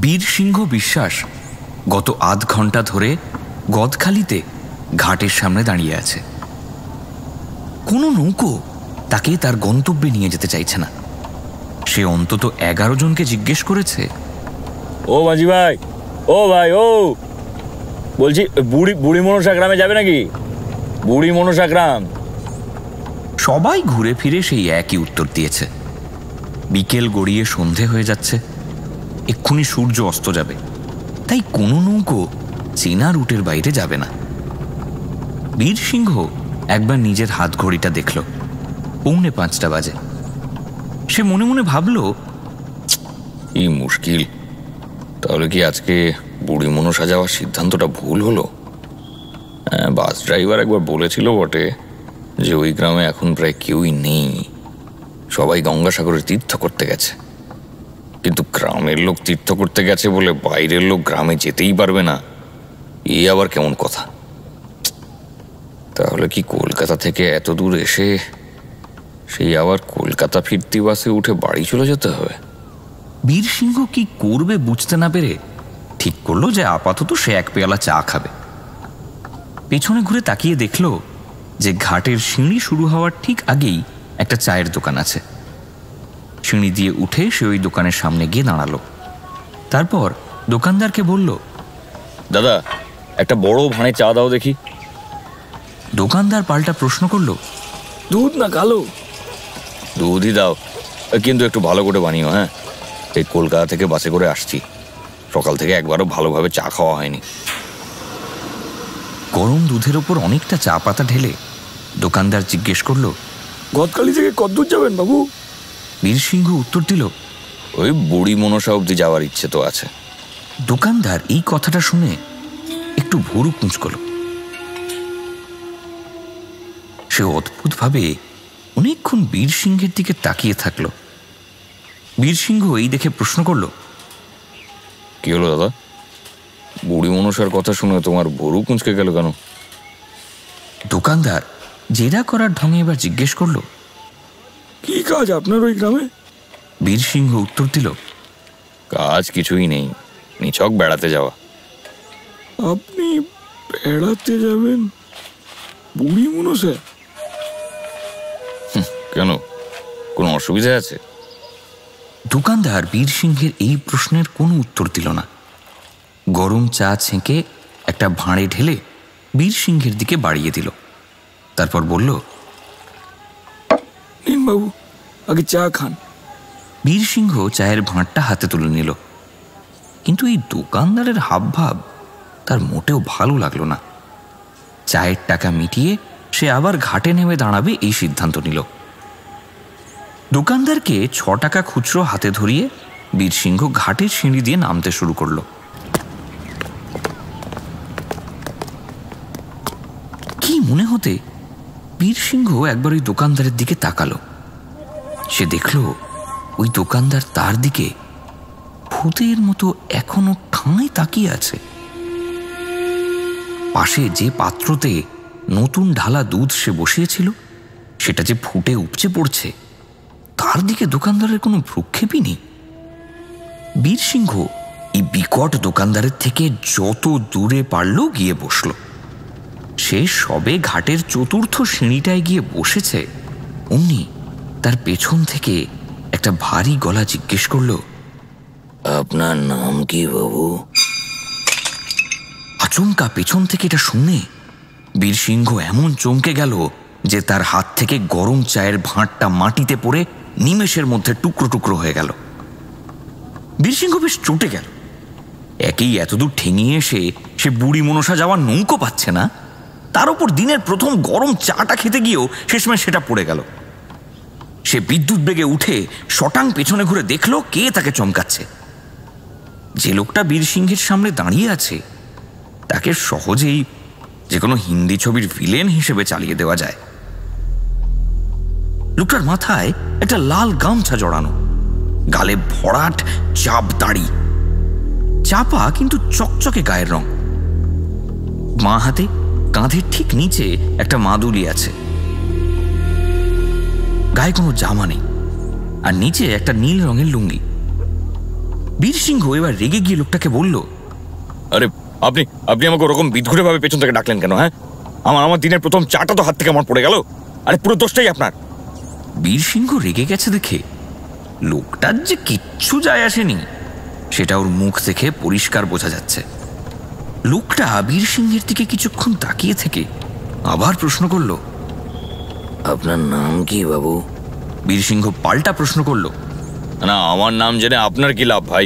বীরসিংহ বিশ্বাস গত আধ ঘন্টা ধরে গদখালিতে ঘাটের সামনে দাঁড়িয়ে আছে। কোনো নৌকো তাকে তার গন্তব্যে নিয়ে যেতে চাইছে না। সে অন্তত 11 জনকে জিজ্ঞেস করেছে, ও মাঝি ভাই, ও ভাই, ও বলছি বুড়ি মনসা গ্রামে যাবে নাকি? বুড়ি মনসা গ্রাম। সবাই ঘুরে ফিরে সেই একই উত্তর দিয়েছে। বিকেল গড়িয়ে সন্ধে হয়ে যাচ্ছে, এক্ষুনি সূর্য অস্ত যাবে, তাই কোনো নৌকো চেনা রুটের বাইরে যাবে না। বীরসিংহ একবার নিজের হাত ঘড়িটা দেখল, 4:45 বাজে। সে মনে মনে ভাবল, এই মুশকিল, তাহলে কি আজকে বুড়ি মনসা যাওয়ার সিদ্ধান্তটা ভুল হলো? বাস ড্রাইভার একবার বলেছিল বটে যে ওই গ্রামে এখন প্রায় কেউই নেই, সবাই গঙ্গাসাগরের তীর্থ করতে গেছে। কিন্তু গ্রামের লোক তীর্থ করতে গেছে বলে বাইরের লোক গ্রামে যেতেই পারবে না, এ আবার কেমন কথা? তাহলে কি কলকাতা থেকে এত দূর এসে সেই আবার কলকাতা ফিরতি বাসে উঠে বাড়ি চলে যেতে হবে? বীরসিংহ কি করবে বুঝতে না পেরে ঠিক করলো যে আপাতত সে এক পেয়ালা চা খাবে। পেছনে ঘুরে তাকিয়ে দেখল যে ঘাটের সিঁড়ি শুরু হওয়ার ঠিক আগেই একটা চায়ের দোকান আছে। সিঁড়ি দিয়ে উঠে সে ওই দোকানের সামনে গিয়ে দাঁড়ালো। তারপর দোকানদারকে বলল, দাদা, একটা বড় ভাঁড়ে চা দাও দেখি। দোকানদার পাল্টা প্রশ্ন করল, দুধ না কালো? দুধই দাও, কিন্তু একটু ভালো করে বানিও। হ্যাঁ, এই কলকাতা থেকে বাসে করে আসছি, সকাল থেকে একবারও ভালোভাবে চা খাওয়া হয়নি। গরম দুধের ওপর অনেকটা চা পাতা ঢেলে দোকানদার জিজ্ঞেস করল, গদখালি থেকে কতদূর যাবেন বাবু? বীরসিংহ উত্তর দিল, ওই বুড়ি মনসা অব্দি যাওয়ার ইচ্ছে তো আছে। দোকানদার এই কথাটা শুনে একটু ভুরু কুঁচকল। সে অদ্ভুতভাবে অনেকক্ষণ বীরসিংহের দিকে তাকিয়ে থাকল। বীরসিংহ এই দেখে প্রশ্ন করল, কি হলো দাদা, বুড়ি মনসার কথা শুনে তোমার ভুরু কুঁচকে গেল কেন? দোকানদার জেরা করার ঢঙে এবার জিজ্ঞেস করল, কি কাজ আপনার ওই গ্রামে? বীরসিংহ উত্তর দিল, কাজ কিছুই নেই, নিছক বেড়াতে যাওয়া। আপনি বেড়াতে যাবেন বুড়ি মনসা? কেন, কোনো অসুবিধা আছে? দোকানদার বীরসিংহের এই প্রশ্নের কোনো উত্তর দিল না। গরম চা ছেঁকে একটা ভাঁড়ে ঢেলে বীরসিংহের দিকে বাড়িয়ে দিল। তারপর বলল, নিন বাবু, আগে চা খান। বীরসিংহ চায়ের ভাঁড়টা হাতে তুলে নিল, কিন্তু এই দোকানদারের হাবভাব তার মোটেও ভালো লাগলো না। চায়ের টাকা মিটিয়ে সে আবার ঘাটে নেমে দাঁড়াবে এই সিদ্ধান্ত নিল। দোকানদারকে 6 টাকা খুচরো হাতে ধরিয়ে বীরসিংহ ঘাটের সিঁড়ি দিয়ে নামতে শুরু করল। কি মনে হতে বীরসিংহ একবার ওই দোকানদারের দিকে তাকালো। সে দেখল ওই দোকানদার তার দিকে ভূতের মতো এখনো ঠাঁই তাকিয়ে আছে। পাশে যে পাত্রতে নতুন ঢালা দুধ সে বসিয়েছিল সেটা যে ফুটে উপচে পড়ছে, তার দিকে দোকানদারের কোনো ভ্রুক্ষেপই নেই। বীরসিংহ এই বিকট দোকানদারের থেকে যত দূরে পারল গিয়ে বসল। সে সবে ঘাটের চতুর্থ সিঁড়িটায় গিয়ে বসেছে, অমনি তার পেছন থেকে একটা ভারী গলা জিজ্ঞেস করল, আপনার নাম কি বাবু? আচমকা পেছন থেকে এটা শুনে বীরসিংহ এমন চমকে গেল যে তার হাত থেকে গরম চায়ের ভাঁড়টা মাটিতে পড়ে নিমেষের মধ্যে টুকরো টুকরো হয়ে গেল। বীরসিংহ বেশ চটে গেল। একেই এতদূর ঠেঙিয়ে এসে সে বুড়ি মনসা যাওয়ার নৌকো পাচ্ছে না, তার উপর দিনের প্রথম গরম চাটা খেতে গিয়েও শেষমেশ সেটা পড়ে গেল। সে বিদ্যুৎ বেগে উঠে শটাং পেছনে ঘুরে দেখল কে তাকে চমকাচ্ছে। যে লোকটা বীরসিংহের সামনে দাঁড়িয়ে আছে তাকে সহজেই যে কোনো হিন্দি ছবির ভিলেন হিসেবে চালিয়ে দেওয়া যায়। লোকটার মাথায় একটা লাল গামছা জড়ানো, গালে ভরাট চাপ দাড়ি, চাপা কিন্তু চকচকে গায়ের রং। বাঁ হাতে কাঁধের ঠিক নিচে একটা মাদুলি আছে। গায়ে কোনো জামা নেই, আর নিচে একটা নীল রঙের লুঙ্গি। বীরসিংহ এবার রেগে গিয়ে লোকটাকে বলল, আরে আপনি আপনি আমাকে ওরকম বিদঘুটে ভাবে পেছন থেকে ডাকলেন কেন? হ্যাঁ, আমার দিনের প্রথম চাটা তো হাত থেকে আমার পড়ে গেল। আরে পুরো দোষটাই আপনার। বীরসিংহ রেগে গেছে দেখে লোকটার যে কিচ্ছু যায় আসেনি সেটা ওর মুখ দেখে পরিষ্কার বোঝা যাচ্ছে। লোকটা বীরসিংহের দিকে কিছুক্ষণ তাকিয়ে থেকে আবার প্রশ্ন করল, আপনার নাম কি বাবু? বীরসিংহ পাল্টা প্রশ্ন করল, না, আমার নাম জেনে আপনার কি লাভ ভাই?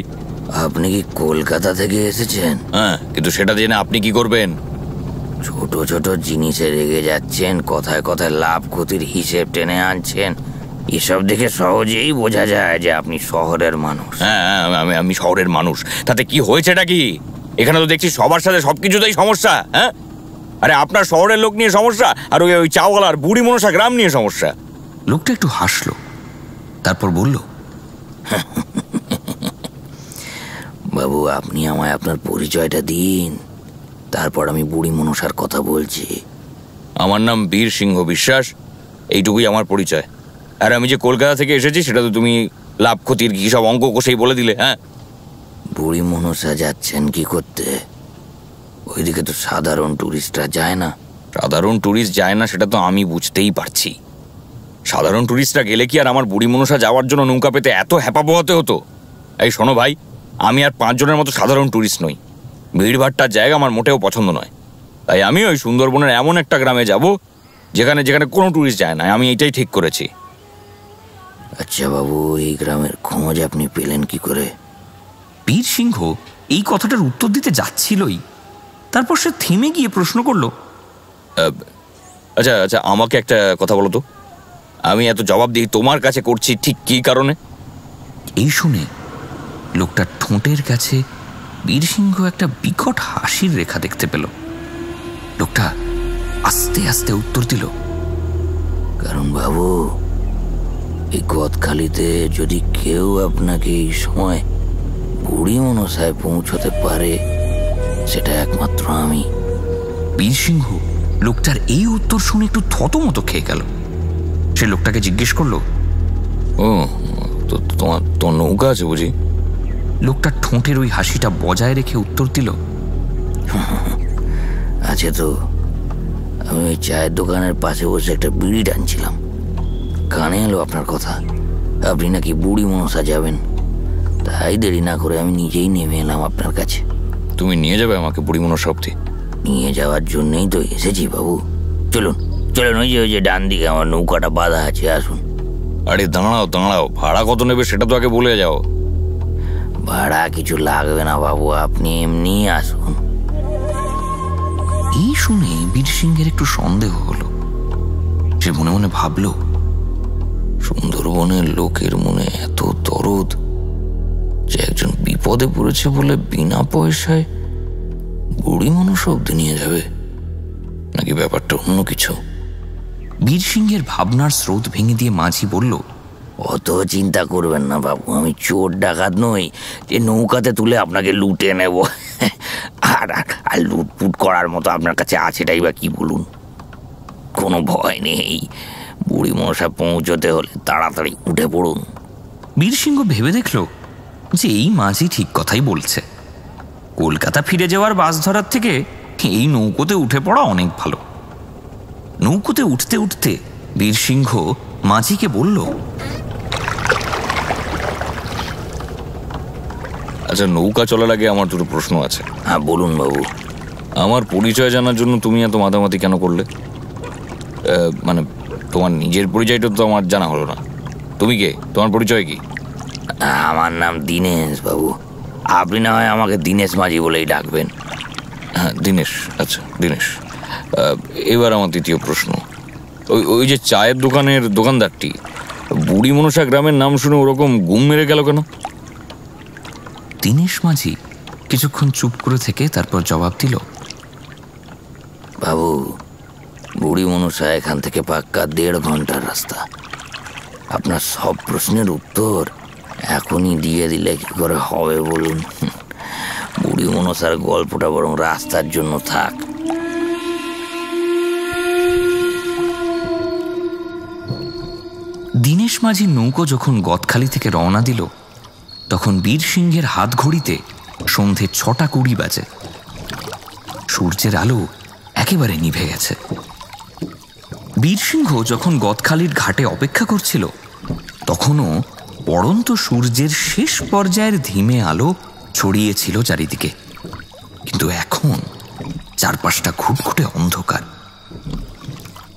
আপনি কি কলকাতা থেকে এসেছেন? হ্যাঁ, কিন্তু সেটা জেনে আপনি কি করবেন? ছোট ছোট জিনিসে রেগে যাচ্ছেন, কথায় কথায় লাভ ক্ষতির হিসেব টেনে আনছেন। এসব দেখে সহজেই বোঝা যায় যে আপনি শহরের মানুষ। হ্যাঁ, আমি শহরের মানুষ, তাতে কি হয়েছেটা কি? এখানে তো দেখছি সবার সাথে সবকিছুতেই সমস্যা। হ্যাঁ, আরে আপনার শহরের লোক নিয়ে সমস্যা, আর ওই চাওয়ালার বুড়ি মনসা গ্রাম নিয়ে সমস্যা। লোকটা একটু হাসলো, তারপর বলল, বাবু, আপনি আমায় আপনার পরিচয়টা দিন, তারপর আমি বুড়ি মনসার কথা বলছি। আমার নাম বীরসিংহ বিশ্বাস, এইটুকুই আমার পরিচয়। আর আমি যে কলকাতা থেকে এসেছি সেটা তো তুমি লাভ ক্ষতির কি সব অঙ্ক কষেই বলে দিলে। হ্যাঁ, বুড়ি মনসা যাচ্ছেন কি করতে? ওইদিকে তো সাধারণ টুরিস্টরা যায় না। সাধারণ ট্যুরিস্ট যায় না সেটা তো আমি বুঝতেই পারছি। সাধারণ ট্যুরিস্টরা গেলে কি আর আমার বুড়ি মনসা যাওয়ার জন্য নৌকা পেতে এত হ্যাপা পোহাতে হতো? এই শোনো ভাই, আমি আর 5 জনের মতো সাধারণ ট্যুরিস্ট নই। ভিড়ভাট্টার জায়গা আমার মোটেও পছন্দ নয়। তাই আমি ওই সুন্দরবনের এমন একটা গ্রামে যাব যেখানে কোনো ট্যুরিস্ট যায় না। আমি এইটাই ঠিক করেছি। আচ্ছা বাবু, এই গ্রামের খোঁজ আপনি পেলেন কি করে? বীরসিংহ এই কথাটার উত্তর দিতে যাচ্ছিলই, তারপর সে থেমে গিয়ে প্রশ্ন করল, আচ্ছা আচ্ছা, আমাকে একটা কথা বলো তো, আমি এত জবাব দিই তোমার কাছে করছি ঠিক কী কারণে? এই শুনে লোকটার ঠোঁটের কাছে বীরসিংহ একটা বিকট হাসির রেখা দেখতে পেল। লোকটা আস্তে আস্তে উত্তর দিল, কারণ বাবু, এই গদখালিতে যদি কেউ আপনাকে এই সময় বুড়ি মনসায় পৌঁছতে পারে সেটা একমাত্র আমি। বীরসিংহ লোকটার এই উত্তর শুনে একটু থতমত খেয়ে গেল। সে লোকটাকে জিজ্ঞেস করলো, ও, তো তোমার নৌকা আছে বুঝি? লোকটার ঠোঁটের ওই হাসিটা বজায় রেখে উত্তর দিল, আছে তো। আমি ওই চায়ের দোকানের পাশে বসে একটা বিড়ি টানছিলাম, কানে এলো আপনার কথা, আপনি নাকি বুড়ি মনসা যাবেন। তাই দেরি না করে আমি নিজেই নেমে এলাম আপনার কাছে। তুমি নিয়ে যাবে আমাকে বুড়ি মনসা অবধি? নিয়ে যাওয়ার জন্যই তো এসেছি বাবু। চলুন চলুন, ওই যে ডান দিকে আমার নৌকাটা বাঁধা আছে, আসুন। আরে দাঁড়াও, ভাড়া কত নেবে সেটা তো আগে বলে যাও। ভাড়া কিছু লাগবে না বাবু, আপনি এমনি আসুন। এই শুনে বীরসিংহের একটু সন্দেহ হলো। সে মনে মনে ভাবল, সুন্দরবনের লোকের মনে এত দরদ যে একজন বিপদে পড়েছে বলে বিনা পয়সায় বুড়ি মানুষ অব্দি নিয়ে যাবে, নাকি ব্যাপারটা অন্য কিছু? বীরসিংহের ভাবনার স্রোত ভেঙে দিয়ে মাঝি বলল, অত চিন্তা করবেন না বাবু, আমি চোর ডাকাত নই যে নৌকাতে তুলে আপনাকে লুটে নেব। আর লুটপুট করার মতো আপনার কাছে আছেটাই বা কি বলুন। কোনো ভয় নেই, বুড়ি মনসা পৌঁছতে হলে তাড়াতাড়ি উঠে পড়ুন। বীরসিংহ ভেবে দেখল যে এই মাঝি ঠিক কথাই বলছে। কলকাতা ফিরে যাওয়ার বাস ধরার থেকে এই নৌকোতে উঠে পড়া অনেক ভালো। নৌকোতে উঠতে উঠতে বীরসিংহ মাঝিকে বলল, আচ্ছা, নৌকা চলার আগে আমার দুটো প্রশ্ন আছে। হ্যাঁ বলুন বাবু। আমার পরিচয় জানার জন্য তুমি এত মাতামাতি কেন করলে? মানে তোমার নিজের পরিচয়টা তো আমার জানা হলো না। তুমি কে? তোমার পরিচয় কি? আমার নাম দীনেশ বাবু, আপনি না হয় আমাকে দীনেশ মাঝি বলেই ডাকবেন। হ্যাঁ, দীনেশ। আচ্ছা দীনেশ, এবার আমার দ্বিতীয় প্রশ্ন, ওই যে চায়ের দোকানের দোকানদারটি বুড়ি মনসা গ্রামের নাম শুনে ওরকম গুম মেরে গেল কেন? দীনেশ মাঝি কিছুক্ষণ চুপ করে থেকে তারপর জবাব দিল, বাবু, বুড়ি মনসা এখান থেকে পাক্কা 1.5 ঘন্টার রাস্তা। আপনার সব প্রশ্নের উত্তর এখনই দিয়ে দিলে কি করে হবে বলুন? বুড়ি মনসার গল্পটা বরং রাস্তার জন্য থাক। দীনেশ মাঝির নৌকো যখন গদখালি থেকে রওনা দিল তখন বীরসিংহের হাত ঘড়িতে সন্ধে 6:20 বাজে। সূর্যের আলো একেবারে নিভে গেছে। বীরসিংহ যখন গদখালির ঘাটে অপেক্ষা করছিল তখনও পড়ন্ত সূর্যের শেষ পর্যায়ের ধিমে আলো ছড়িয়েছিল চারিদিকে, কিন্তু এখন চারপাশটা ঘুটঘুটে অন্ধকার।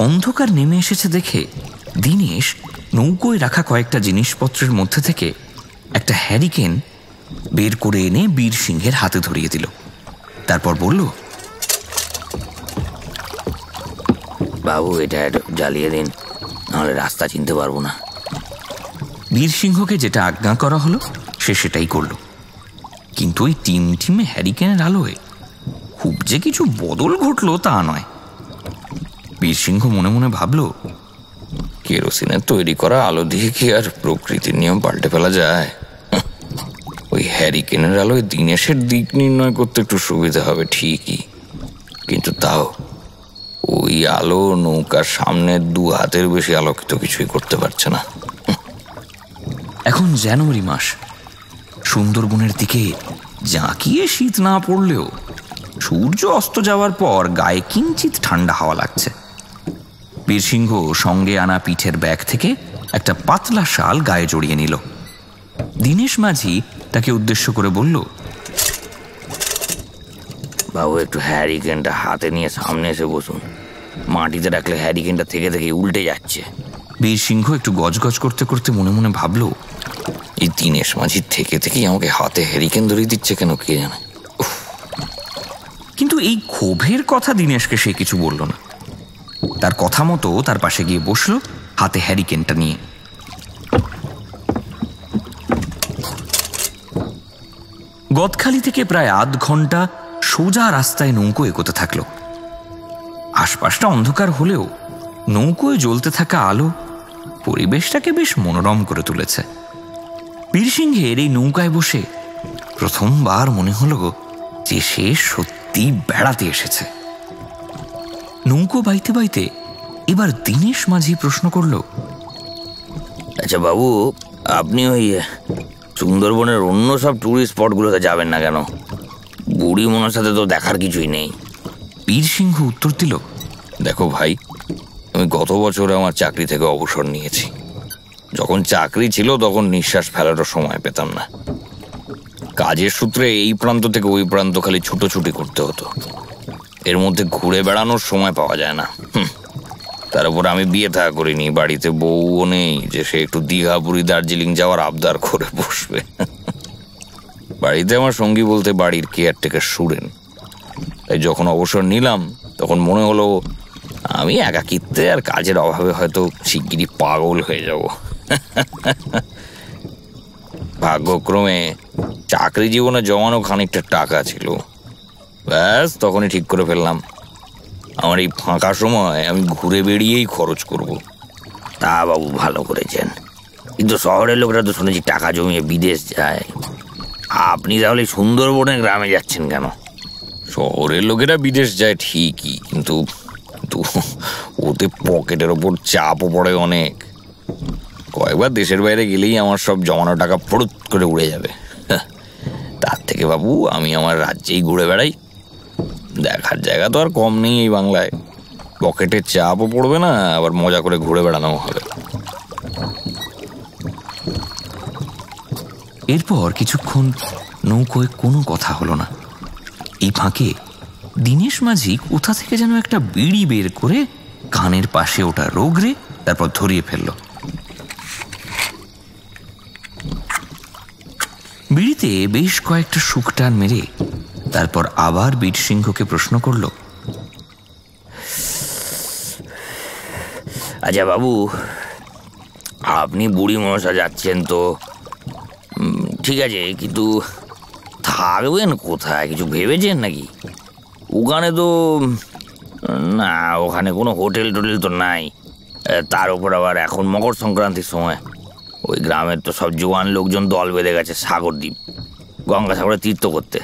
অন্ধকার নেমে এসেছে দেখে দীনেশ নৌকোয় রাখা কয়েকটা জিনিসপত্রের মধ্যে থেকে একটা হ্যারিকেন বের করে এনে বীরসিংহের হাতে ধরিয়ে দিল। তারপর বলল, বাবু, এটা একটু জ্বালিয়ে দিন, নাহলে রাস্তা চিনতে পারবো না। বীরসিংহকে যেটা আজ্ঞা করা হলো সে সেটাই করল, কিন্তু ওই টিমটিমে হ্যারিকেনের আলোয় খুব যে কিছু বদল ঘটল তা নয়। বীরসিংহ মনে মনে ভাবল, কেরোসিনের তৈরি করা আলো দিয়ে কি আর প্রকৃতির নিয়ম পাল্টে ফেলা যায়? ওই হ্যারিকেনের আলোয় দিনেশের দিক নির্ণয় করতে একটু সুবিধা হবে ঠিকই, কিন্তু তাও ওই আলো নৌকার সামনের 2 হাতের বেশি আলোকিত কিছুই করতে পারছে না। এখন জানুয়ারি মাস, সুন্দরবনের দিকে জাঁকিয়ে শীত না পড়লেও সূর্য অস্ত যাওয়ার পর গায়ে কিঞ্চিত ঠান্ডা হাওয়া লাগছে। বীরসিংহ সঙ্গে আনা পিঠের ব্যাগ থেকে একটা পাতলা শাল গায়ে জড়িয়ে নিল। দীনেশ মাঝি তাকে উদ্দেশ্য করে বলল, বাবু, একটু হ্যারিকেনটা হাতে নিয়ে সামনে এসে বসুন। মাটিতে রাখলে হ্যারিকেনটা থেকে থেকে উল্টে যাচ্ছে। বীরসিংহ একটু গজগজ করতে করতে মনে মনে ভাবল, এই দীনেশ মাঝির থেকে থেকেই আমাকে হাতে হ্যারিকেন ধরিয়ে দিচ্ছে কেন কে জানে। কিন্তু এই ক্ষোভের কথা দীনেশকে সে কিছু বলল না। তার কথা মতো তার পাশে গিয়ে বসল হাতে হ্যারিকেনটা নিয়ে। গদখালি থেকে প্রায় আধ ঘন্টা সোজা রাস্তায় নৌকো এগোতে থাকলো। আশপাশটা অন্ধকার হলেও নৌকোয় জ্বলতে থাকা আলো পরিবেশটাকে বেশ মনোরম করে তুলেছে। বীরসিংহের এই নৌকায় বসে প্রথমবার মনে হলো যে সে সত্যি বেড়াতে এসেছে। নৌকো বাইতে বাইতে এবার দীনেশ মাঝি প্রশ্ন করল, আচ্ছা বাবু, আপনি ওই সুন্দরবনের অন্য সব টুরিস্ট স্পটগুলোতে যাবেন না কেন? বুড়ি মনের সাথে তো দেখার কিছুই নেই। বীরসিংহ উত্তর দিল, দেখো ভাই, আমি গত বছর আমার চাকরি থেকে অবসর নিয়েছি। যখন চাকরি ছিল তখন নিঃশ্বাস ফেলারও সময় পেতাম না। কাজের সূত্রে এই প্রান্ত থেকে ওই প্রান্ত খালি ছুটোছুটি করতে হতো। এর মধ্যে ঘুরে বেড়ানোর সময় পাওয়া যায় না। তার উপর আমি বিয়ে থাকা করিনি, বাড়িতে বউও নেই যে সে একটু দীঘা, পুরী, দার্জিলিং যাওয়ার আবদার করে বসবে। বাড়িতে আমার সঙ্গী বলতে বাড়ির কেয়ারটেকার সুরেন। তাই যখন অবসর নিলাম তখন মনে হলো আমি একাকিত্বে আর কাজের অভাবে হয়তো শিগগিরই পাগল হয়ে যাব। ভাগ্যক্রমে চাকরি জীবনে জমানো খানিকটা টাকা ছিল। ব্যাস, তখনই ঠিক করে ফেললাম আমার এই ফাঁকা সময় আমি ঘুরে বেড়িয়েই খরচ করব। তা বাবু, ভালো করেছেন, কিন্তু শহরের লোকরা তো শুনেছি টাকা জমিয়ে বিদেশ যায়। আপনি তাহলে সুন্দরবনের গ্রামে যাচ্ছেন কেন? শহরের লোকেরা বিদেশ যায় ঠিকই, কিন্তু ওতে পকেটের ওপর চাপও পড়ে অনেক। কয়েকবার দেশের বাইরে গেলেই আমার সব জমানো টাকা ফড়ুত করে উড়ে যাবে। তার থেকে বাবু আমি আমার রাজ্যেই ঘুরে বেড়াই। দেখার জায়গা তো আর কম নেই এই বাংলায়। পকেটের চাপও পড়বে না, আবার মজা করে ঘুরে বেড়ানো হবে। এরপর কিছুক্ষণ নৌকোয় কোনো কথা হলো না। এই ফাঁকে দীনেশ মাঝি কোথা থেকে যেন একটা বিড়ি বের করে কানের পাশে ওটা রোগড়ে তারপর ধরিয়ে ফেলল। বিড়িতে বেশ কয়েকটা শুকটান মেরে তারপর আবার বীরসিংহকে প্রশ্ন করল, আচ্ছা বাবু, আপনি বুড়ি মনসা যাচ্ছেন তো ঠিক আছে, কিন্তু থাকবেন কোথায় কিছু ভেবেছেন নাকি? ওখানে তো না, ওখানে কোনো হোটেল টোটেল তো নাই। তার উপর আবার এখন মকর সংক্রান্তির সময়। ওই গ্রামের তো সব জোয়ান লোকজন দল বেঁধে গেছে সাগরদ্বীপ, গঙ্গাসাগরে তীর্থ করতে।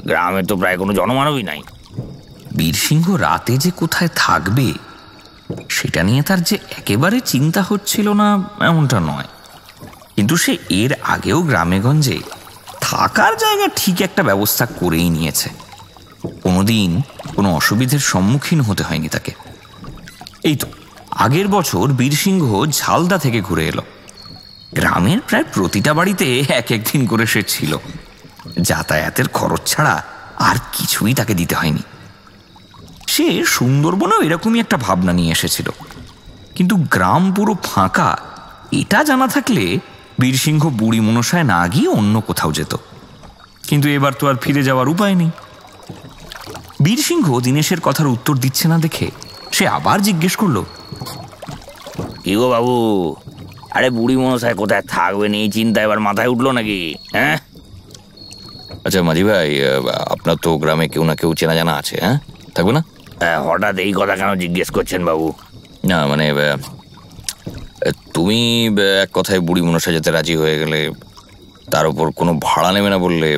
গ্রামে তো প্রায় কোনো জনমানবই নাই। বীরসিংহ রাতে যে কোথায় থাকবে সেটা নিয়ে তার যে একেবারে চিন্তা হচ্ছিল না এমনটা নয়। কিন্তু সে এর আগেও গ্রামেগঞ্জে থাকার জায়গা ঠিক একটা ব্যবস্থা করেই নিয়েছে। কোনোদিন কোনো অসুবিধার সম্মুখীন হতে হয়নি তাকে। এই তো আগের বছর বীরসিংহ ঝালদা থেকে ঘুরে এলো। গ্রামের প্রায় প্রতিটা বাড়িতে এক একদিন করে সে ছিল। যাতায়াতের খরচ ছাড়া আর কিছুই তাকে দিতে হয়নি। সে সুন্দরবনেও এরকমই একটা ভাবনা নিয়ে এসেছিল, কিন্তু গ্রাম পুরো ফাঁকা এটা জানা থাকলে বীরসিংহ বুড়ি মনসায় না গিয়ে অন্য কোথাও যেত। কিন্তু এবার তো আর ফিরে যাওয়ার উপায় নেই। বীরসিংহ দীনেশের কথার উত্তর দিচ্ছে না দেখে সে আবার জিজ্ঞেস করল, কি গো বাবু, আরে বুড়ি মনসায় কোথায় থাকবেন এই চিন্তা এবার মাথায় উঠলো নাকি? হ্যাঁ, আচ্ছা মাঝি ভাই, আপনার তো গ্রামে কেউ না কেউ চেনা জানা আছে, হ্যাঁ থাকবে না? হঠাৎ এই কথা কেন জিজ্ঞেস করছেন বাবু? না মানে তুমি এক কথায় বুড়ি মনসা যেতে রাজি হয়ে গেলে, তার উপর কোনো ভাড়া নেবে না বললে,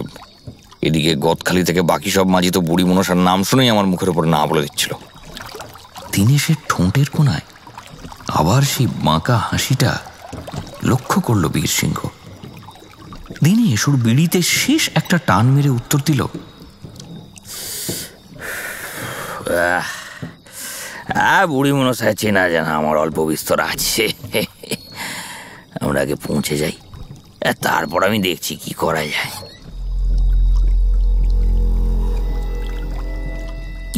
এদিকে গদখালি থেকে বাকি সব মাঝি তো বুড়ি মনসার নাম শুনেই আমার মুখের উপর না বলে দিচ্ছিল। দীনেশের ঠোঁটের কোণায় আবার সেই বাঁকা হাসিটা লক্ষ্য করল বীরসিংহ। দীনেশ ওর বিড়িতে শেষ একটা টান মেরে উত্তর দিল, বুড়ি মনসায় চেনা জানা আমার অল্প বিস্তর আছে। আমরা আগে পৌঁছে যাই, তারপর আমি দেখছি কি করা যায়।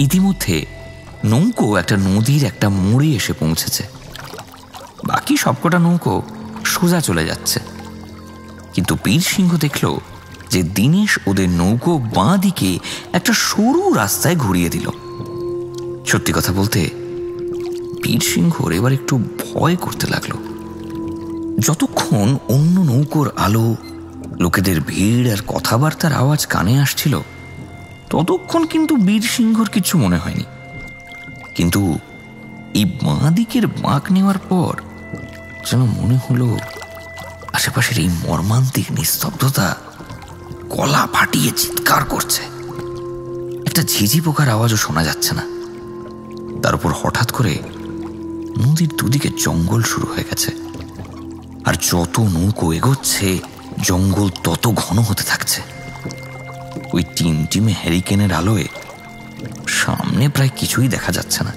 ইতিমধ্যে নৌকো একটা নদীর একটা মোড়ে এসে পৌঁছেছে। বাকি সবকটা নৌকো সোজা চলে যাচ্ছে, কিন্তু বীরসিংহ দেখল যে দীনেশ ওদের নৌকো বাঁ দিকে একটা সরু রাস্তায় ঘুরিয়ে দিল। সত্যি কথা বলতে বীরসিংহর এবার একটু ভয় করতে লাগলো। যতক্ষণ অন্য নৌকোর আলো, লোকেদের ভিড় আর কথাবার্তার আওয়াজ কানে আসছিল ততক্ষণ কিন্তু বীরসিংহর কিছু মনে হয়নি। কিন্তু এই বাঁ দিকের বাঁক নেওয়ার পর যেন মনে হলো আশেপাশের এই মর্মান্তিক নিস্তব্ধতা গলা ফাটিয়ে চিৎকার করছে। একটা ঝিঝি পোকার আওয়াজও শোনা যাচ্ছে না। তার উপর হঠাৎ করে নদীর দুদিকে জঙ্গল শুরু হয়ে গেছে, আর যত নৌকো এগোচ্ছে জঙ্গল তত ঘন হতে থাকছে। ওই টিমটিমে হ্যারিকেনের আলোয় সামনে প্রায় কিছুই দেখা যাচ্ছে না।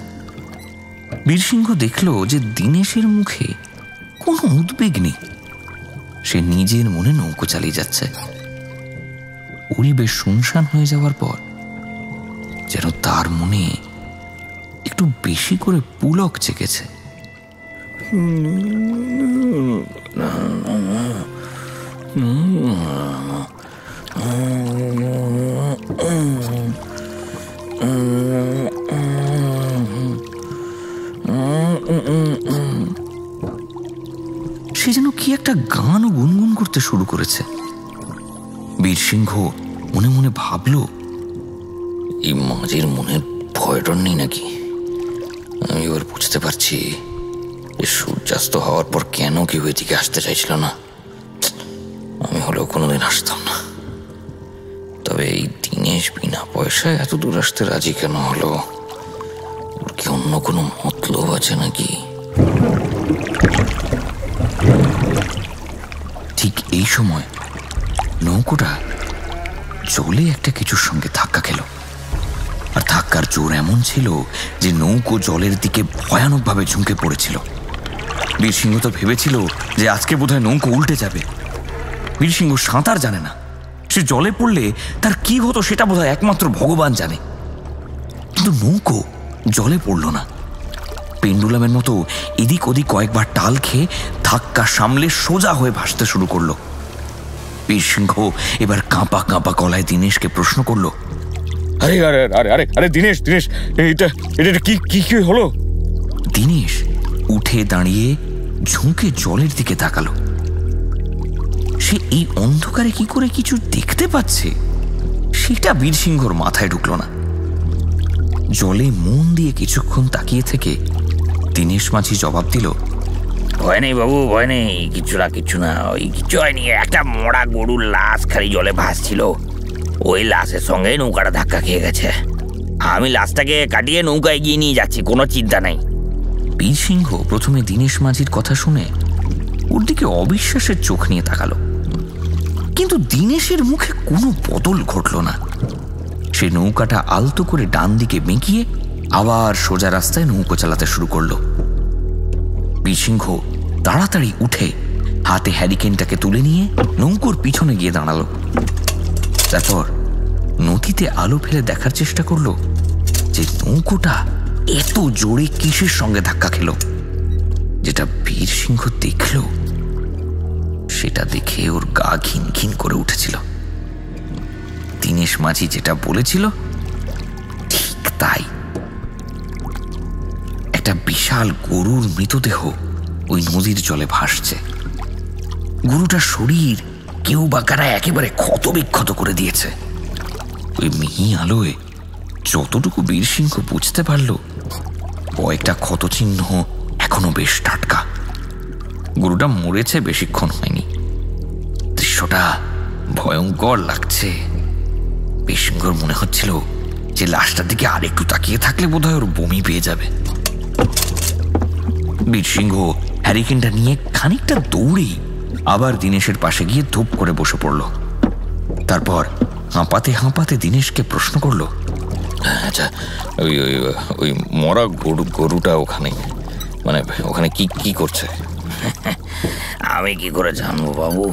বীরসিংহ দেখল যে দীনেশের মুখে কোনো উদ্বেগ নেই। সে নিজের মনে নৌকো চালিয়ে যাচ্ছে। পরিবেশ শুনশান হয়ে যাওয়ার পর যেন তার মনে একটু বেশি করে পুলক জেগেছে। সে যেন কি একটা গানও গুনগুন করতে শুরু করেছে। বীরসিংহ মনে মনে ভাবল, এই মাঝির মনের ভয়টা নেই নাকি? আমি এবার বুঝতে পারছি যে সূর্যাস্ত হওয়ার পর কেন কেউ এদিকে আসতে চাইছিল না। আমি হলেও কোনোদিন আসতাম না। তবে এই দীনেশ বিনা পয়সায় এত দূর আসতে রাজি কেন হলো? ওর কি অন্য কোনো মতলব আছে নাকি? ঠিক এই সময় নৌকোটা জলে একটা কিছুর সঙ্গে ধাক্কা খেল। আর ধাক্কার জোর এমন ছিল যে নৌকো জলের দিকে ভয়ানকভাবে ঝুঁকে পড়েছিল। বীরসিংহ তো ভেবেছিল যে আজকে বোধহয় নৌকো উল্টে যাবে। বীরসিংহ সাঁতার জানে না, সে জলে পড়লে তার কি হতো সেটা বোধহয় একমাত্র ভগবান জানে। কিন্তু নৌকো জলে পড়ল না। পেন্ডুলামের মতো এদিক ওদিক কয়েকবার টাল খেয়ে ধাক্কা সামলে সোজা হয়ে ভাসতে শুরু করলো। বীরসিংহ এবার কাঁপা কাঁপা গলায় দীনেশকে প্রশ্ন করল, আরে আরে আরে আরে আরে দীনেশ দীনেশ, এটা এটা কি কি কি হলো? দীনেশ উঠে দাঁড়িয়ে ঝুঁকে জলের দিকে তাকালো। সে এই অন্ধকারে কি করে কিছু দেখতে পাচ্ছে সেটা বীরসিংহর মাথায় ঢুকলো না। জলে মন দিয়ে কিছুক্ষণ তাকিয়ে থেকে দীনেশ মাঝি জবাব দিল, ভয় নেই বাবু, ভয় নেই, কিচ্ছু না, ওই কিছু হয়নি। একটা মরা গরুর লাশ খালি জলে ভাসছিল, ওই লাশের সঙ্গে নৌকাটা ধাক্কা খেয়ে গেছে। আমি লাশটাকে কাটিয়ে নৌকা এগিয়ে নিয়ে যাচ্ছি, কোনো চিন্তা নাই। বীরসিংহ প্রথমে দীনেশ মাঝির কথা শুনে ওর ওর দিকে অবিশ্বাসের চোখ নিয়ে তাকালো। কিন্তু দীনেশের মুখে কোনো বদল ঘটল না। সে নৌকাটা আলতো করে ডান দিকে বেঁকিয়ে আবার সোজা রাস্তায় নৌকো চালাতে শুরু করলো। বীরসিংহ তাড়াতাড়ি উঠে হাতে হ্যারিকেনটাকে তুলে নিয়ে নৌকোর পিছনে গিয়ে দাঁড়ালো। তারপর নদীতে আলো ফেলে দেখার চেষ্টা করলো যে নৌকোটা এত জোরে কিসের সঙ্গে ধাক্কা খেল। যেটা বীরসিংহ দেখল সেটা দেখে ওর গা ঘিন ঘিন করে উঠেছিল। দীনেশ মাঝি যেটা বলেছিল ঠিক তাই। একটা বিশাল গরুর মৃতদেহ ওই নদীর জলে ভাসছে। গরুটার শরীর কেউ বা কারা একেবারে ক্ষতবিক্ষত করে দিয়েছে। ওই মিহি আলোয় যতটুকু বীরসিংহ বুঝতে পারল, কয়েকটা ক্ষতচিহ্ন এখনো বেশ টাটকা। গরুটা মরেছে বেশিক্ষণ হয়নি। দৃশ্যটা ভয়ঙ্কর লাগছে। বীরসিংহর মনে হচ্ছিল যে লাশটার দিকে আরেকটু তাকিয়ে থাকলে বোধহয় ওর বমি পেয়ে যাবে। বীরসিংহ হ্যারিকেনটা নিয়ে খানিকটা দৌড়েই আবার দীনেশের পাশে গিয়ে ধূপ করে বসে পড়ল। তারপর হাঁপাতে হাঁপাতে দীনেশকে প্রশ্ন করল, আচ্ছা, ওই ওই ওই মরা গরুটা ওখানে, মানে ওখানে কি কি করছে? আমি কি করে জানবো বাবু?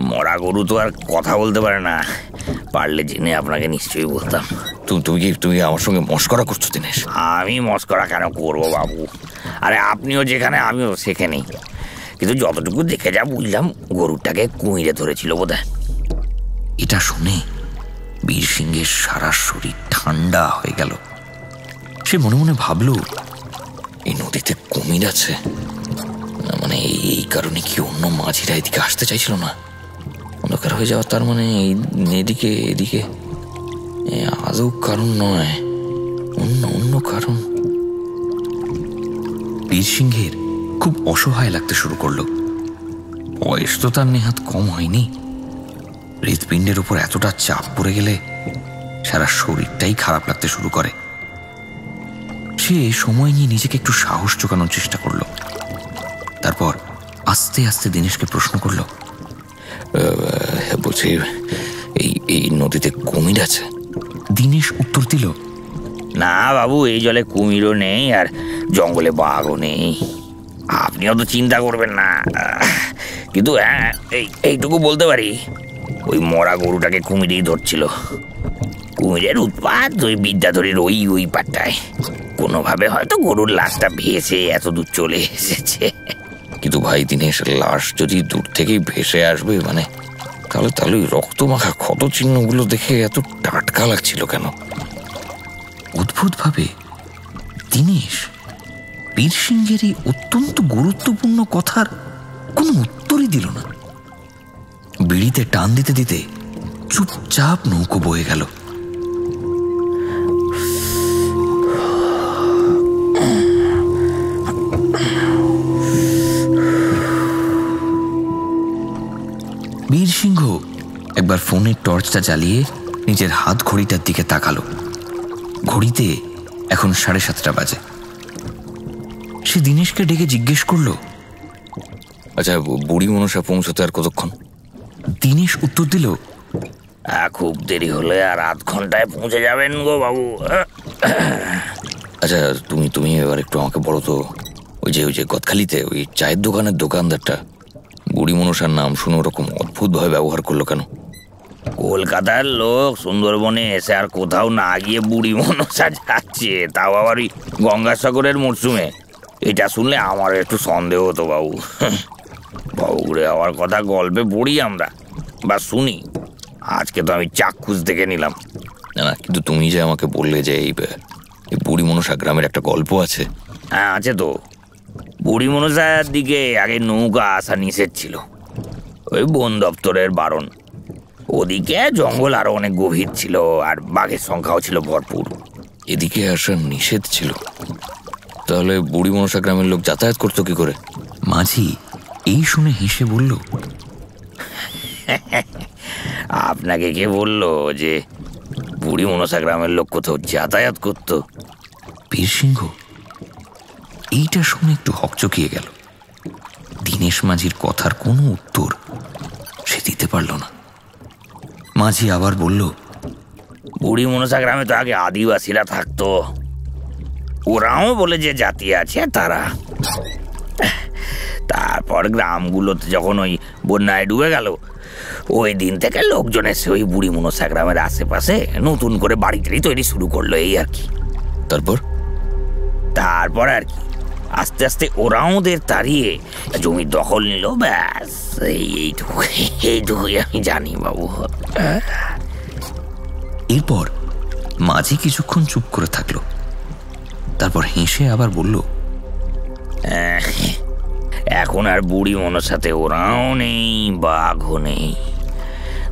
মরা গরু তো আর কথা বলতে পারে না। পারলে জেনে আপনাকে নিশ্চয়ই বলতাম। তুমি আমার সঙ্গে মস্করা করছো দীনেশ? আমি মস্করা কেন করবো বাবু? আরে আপনিও যেখানে আমিও সেখানেই। কিন্তু যতটুকু দেখে যা বুঝলাম, গরুটাকে কুমিরে ধরেছিল বোধহয়। এটা শুনে বীরসিংহের সারা শরীর ঠান্ডা হয়ে গেল। সে মনে মনে ভাবল, এই নদীতে কুমির আছে, মানে এই কারণে কি অন্য মাঝিরা এদিকে আসতে চাইছিল না? অন্ধকার হয়ে যাওয়া, তার মানে এদিকে আদৌ কারণ নয়, অন্য কারণ। বীরসিংহের খুব অসহায় লাগতে শুরু করলো। বয়স তো তার নেহাত কম হয়নি। হৃৎপিণ্ডের উপর এতটা চাপ পড়ে গেলে সারা শরীরটাই খারাপ লাগতে শুরু করে। সে সময় নিয়ে নিজেকে একটু সাহস জোগানোর চেষ্টা করলো। তারপর আস্তে আস্তে দীনেশকে প্রশ্ন করলো, বলছি এই নদীতে কুমির আছে? দীনেশ উত্তর দিল, না বাবু, এই জলে কুমিরও নেই আর জঙ্গলে বাঘও নেই। আপনিও তো চিন্তা করবেন না। কিন্তু হ্যাঁ, এইটুকু বলতে পারি, ওই মরা গরুটাকে কুমিরেই ধরছিল। কুমিরের উৎপাত ওই বিদ্যাধরীর ওই পাটটায়। কোনোভাবে হয়তো গরুর লাশটা ভেসে এত দূর চলে এসেছে। কিন্তু ভাই দীনেশ, লাশ যদি দূর থেকেই ভেসে আসবে, মানে তাহলে ওই রক্তমাখা ক্ষত চিহ্নগুলো দেখে এত টাটকা লাগছিল কেন? অদ্ভুতভাবে দীনেশ বীরসিংহের এই অত্যন্ত গুরুত্বপূর্ণ কথার কোনো উত্তরই দিল না। বিড়িতে টান দিতে দিতে চুপচাপ নৌকো বয়ে গেল। বীরসিংহ একবার ফোনের টর্চটা জ্বালিয়ে নিজের হাত ঘড়িটার দিকে তাকালো। ঘড়িতে এখন 7:30 বাজে। সে দীনেশকে ডেকে জিজ্ঞেস করলো, আচ্ছা, বুড়ি মনসা পৌঁছতে আর কতক্ষণ? দীনেশ উত্তর দিল, খুব দেরি হলে আর আধ ঘন্টায় পৌঁছে যাবেন গো বাবু। আচ্ছা, তুমি এবার একটু আমাকে বলো তো, ওই যে গদখালিতে ওই চায়ের দোকানের দোকানদারটা বুড়ি মনসার নাম শুনে ওরকম অদ্ভুতভাবে ব্যবহার করলো কেন? কলকাতার লোক সুন্দরবনে এসে আর কোথাও না গিয়ে বুড়ি মনসা যাচ্ছে, তাও আবার ওই গঙ্গাসাগরের মরশুমে। এটা শুনলে আমার একটু সন্দেহ হতো বাবু। বাবু ঘুরে হওয়ার কথা গল্পে পড়ি আমরা বা শুনি। আজকে তো আমি চাক্ষুষ দেখে নিলাম। না, কিন্তু তুমি যে আমাকে বললে যে এই বুড়ি মনসা গ্রামের একটা গল্প আছে। হ্যাঁ, আছে তো। বুড়ি মনসার দিকে আগে নৌকা আসা নিষেধ ছিল, ওই বন দপ্তরের বারণ। ওদিকে জঙ্গল আরো অনেক গভীর ছিল আর বাঘের সংখ্যাও ছিল ভরপুর। এদিকে আসা নিষেধ ছিল, তাহলে বুড়ি মনসা গ্রামের লোক যাতায়াত করতো কি করে? মাঝি এই শুনে হেসে বলল, আপনাকে কে বললো যে বুড়ি মনসা গ্রামের লোক কোথাও যাতায়াত করতো? বীরসিংহ এইটা শুনে একটু হকচকিয়ে গেল। দীনেশ মাঝির কথার কোনো উত্তর সে দিতে পারল না। মাঝি আবার বলল, বুড়ি মনসা গ্রামে তো আগে আদিবাসীরা থাকতো, ওরাও বলে যে জাতি আছে তারা। তারপর গ্রামগুলোতে যখন ওই বন্যায় ডুবে গেল, ওই দিন থেকে লোকজন এসে ওই বুড়ি মনসা গ্রামের আশেপাশে নতুন করে বাড়ি তৈরি শুরু করলো, এই আর কি। তারপর আর কি আস্তে আস্তে ওরাও ওদের তাড়িয়ে জমি দখল নিল, ব্যাস এইটুকুই আমি জানি বাবু। এরপর মাঝি কিছুক্ষণ চুপ করে থাকলো, তারপর হেসে আবার বলল, এখন আর বুড়ি মনসাতে ওরাও নেই, বাঘও নেই,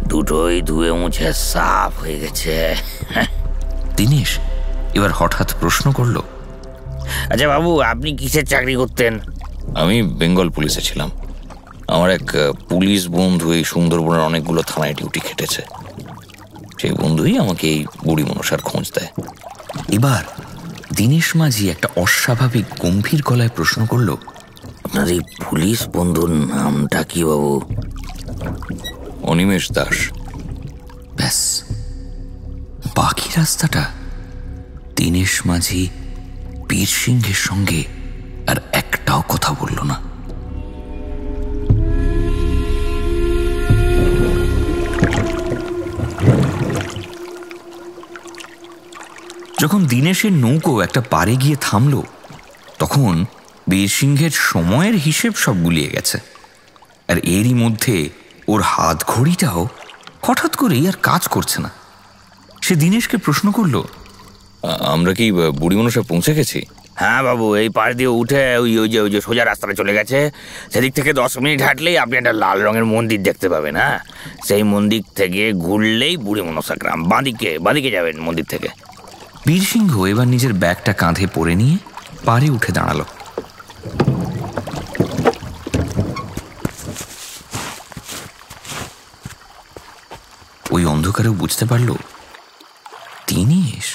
দুটোই ধুয়ে মুছে সাফ হয়ে গেছে। দীনেশ এবার হঠাৎ প্রশ্ন করল, আচ্ছা বাবু, আপনি কিসের চাকরি করতেন? আমি বেঙ্গল পুলিশে ছিলাম। আমার এক পুলিশ বন্ধু এই সুন্দরবনের অনেকগুলো থানায় ডিউটি খেটেছে। সেই বন্ধুই আমাকে এই বুড়ি মনসার খোঁজ দেয়। এবার দীনেশ মাঝি একটা অস্বাভাবিক গম্ভীর গলায় প্রশ্ন করল, আপনার এই পুলিশ বন্ধুর নামটা কি বাবু? অনিমেষ দাস। ব্যাস, বাকি রাস্তাটা দীনেশ মাঝি বীর সিংহের সঙ্গে আর একটাও কথা বলল না। যখন দীনেশের নৌকো একটা পাড়ে গিয়ে থামল, তখন বীর সিংহের সময়ের হিসেব সব গুলিয়ে গেছে। আর এরই মধ্যে ওর হাত ঘড়িটাও হঠাৎ করেই আর কাজ করছে না। সে দীনেশকে প্রশ্ন করল, আমরা কি বুড়ি মনসা পৌঁছে গেছি? হ্যাঁ বাবু, এই পাড় দিয়ে উঠে ওই যে সোজা রাস্তাটা চলে গেছে, সেদিক থেকে 10 মিনিট হাঁটলেই আপনি একটা লাল রঙের মন্দির দেখতে পাবেন। হ্যাঁ, সেই মন্দির থেকে ঘুরলেই বুড়ি মনসা গ্রাম। বাঁদিকে যাবেন মন্দির থেকে। বীর সিংহ এবার নিজের ব্যাগটা কাঁধে পরে নিয়ে পাড়ে উঠে দাঁড়ালো। ওই অন্ধকারেও বুঝতে পারল দীনেশ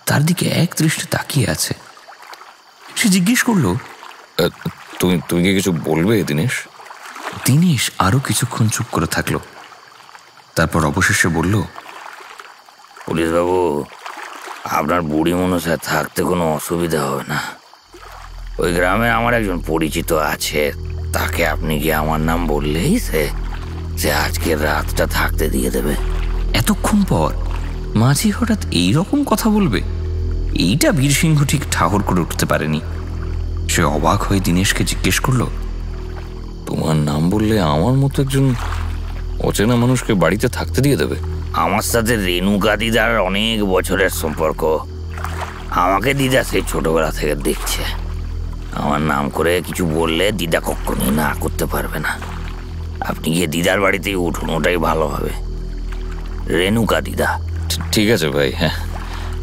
তার দিকে এক দৃষ্টি তাকিয়ে আছে। সে জিজ্ঞেস করল, তুমি কি কিছু বলবে দীনেশ? দীনেশ আরো কিছুক্ষণ চুপ করে থাকলো, তারপর অবশেষে বলল, পুলিশ বাবু, আপনার বুড়ি মনসায় থাকতে কোনো অসুবিধা হবে না। ওই গ্রামে আমার একজন পরিচিত আছে, তাকে আপনি কি আমার নাম বললেই সে আজকের রাতটা থাকতে দিয়ে দেবে। এতক্ষণ পর মাঝি হঠাৎ এইরকম কথা বলবে, এইটা বীর সিংহ ঠিক ঠাহর করে উঠতে পারেনি। সে অবাক হয়ে দীনেশকে জিজ্ঞেস করল, তোমার নাম বললে আমার মতো একজন অচেনা মানুষকে বাড়িতে থাকতে দিয়ে দেবে? আমার সাথে রেণুকা দিদার অনেক বছরের সম্পর্ক। আমাকে দিদা সেই ছোটবেলা থেকে দেখছে। আমার নাম করে কিছু বললে দিদা কখনোই না করতে পারবে না। আপনি গিয়ে দিদার বাড়িতেই উঠুন, ওটাই ভালো হবে। রেণুকা দিদা। ঠিক আছে ভাই। হ্যাঁ,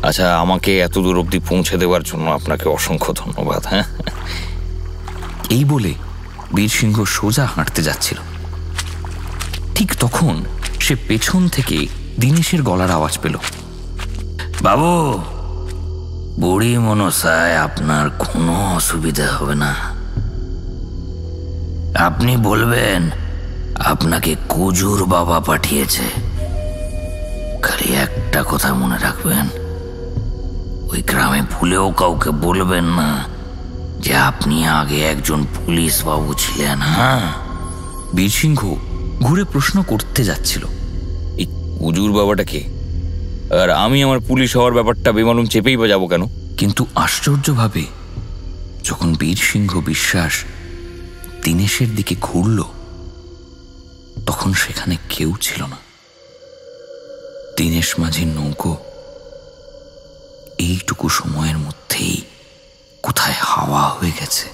আচ্ছা, আমাকে এত দূর অবধি পৌঁছে দেওয়ার জন্য আপনাকে অসংখ্য ধন্যবাদ। হ্যাঁ। এই বলে বীর সিংহ সোজা হাঁটতে যাচ্ছিল। ঠিক তখন সে পেছন থেকে দীনেশের গলার আওয়াজ পেল, বাবু, বুড়ি মনসায় আপনার কোনো অসুবিধা হবে না। আপনি বলবেন আপনাকে কুজুর বাবা পাঠিয়েছে। খালি একটা কথা মনে রাখবেন, ওই গ্রামে ভুলেও কাউকে বলবেন না যে আপনি আগে একজন পুলিশ বাবু ছিলেন। হ্যাঁ। বীর সিংহ ঘুরে প্রশ্ন করতে যাচ্ছিল, এই কুজুর বাবাটা কে? আর আমি আমার পুলিশ হওয়ার ব্যাপারটা বেমালুম চেপেই বা যাবো কেন? কিন্তু আশ্চর্যভাবে যখন বীর সিংহ বিশ্বাস দীনেশের দিকে ঘুরল, তখন সেখানে কেউ ছিল না। দীনেশ মাঝির নৌকো এইটুকু সময়ের মধ্যেই কোথায় হাওয়া হয়ে গেছে।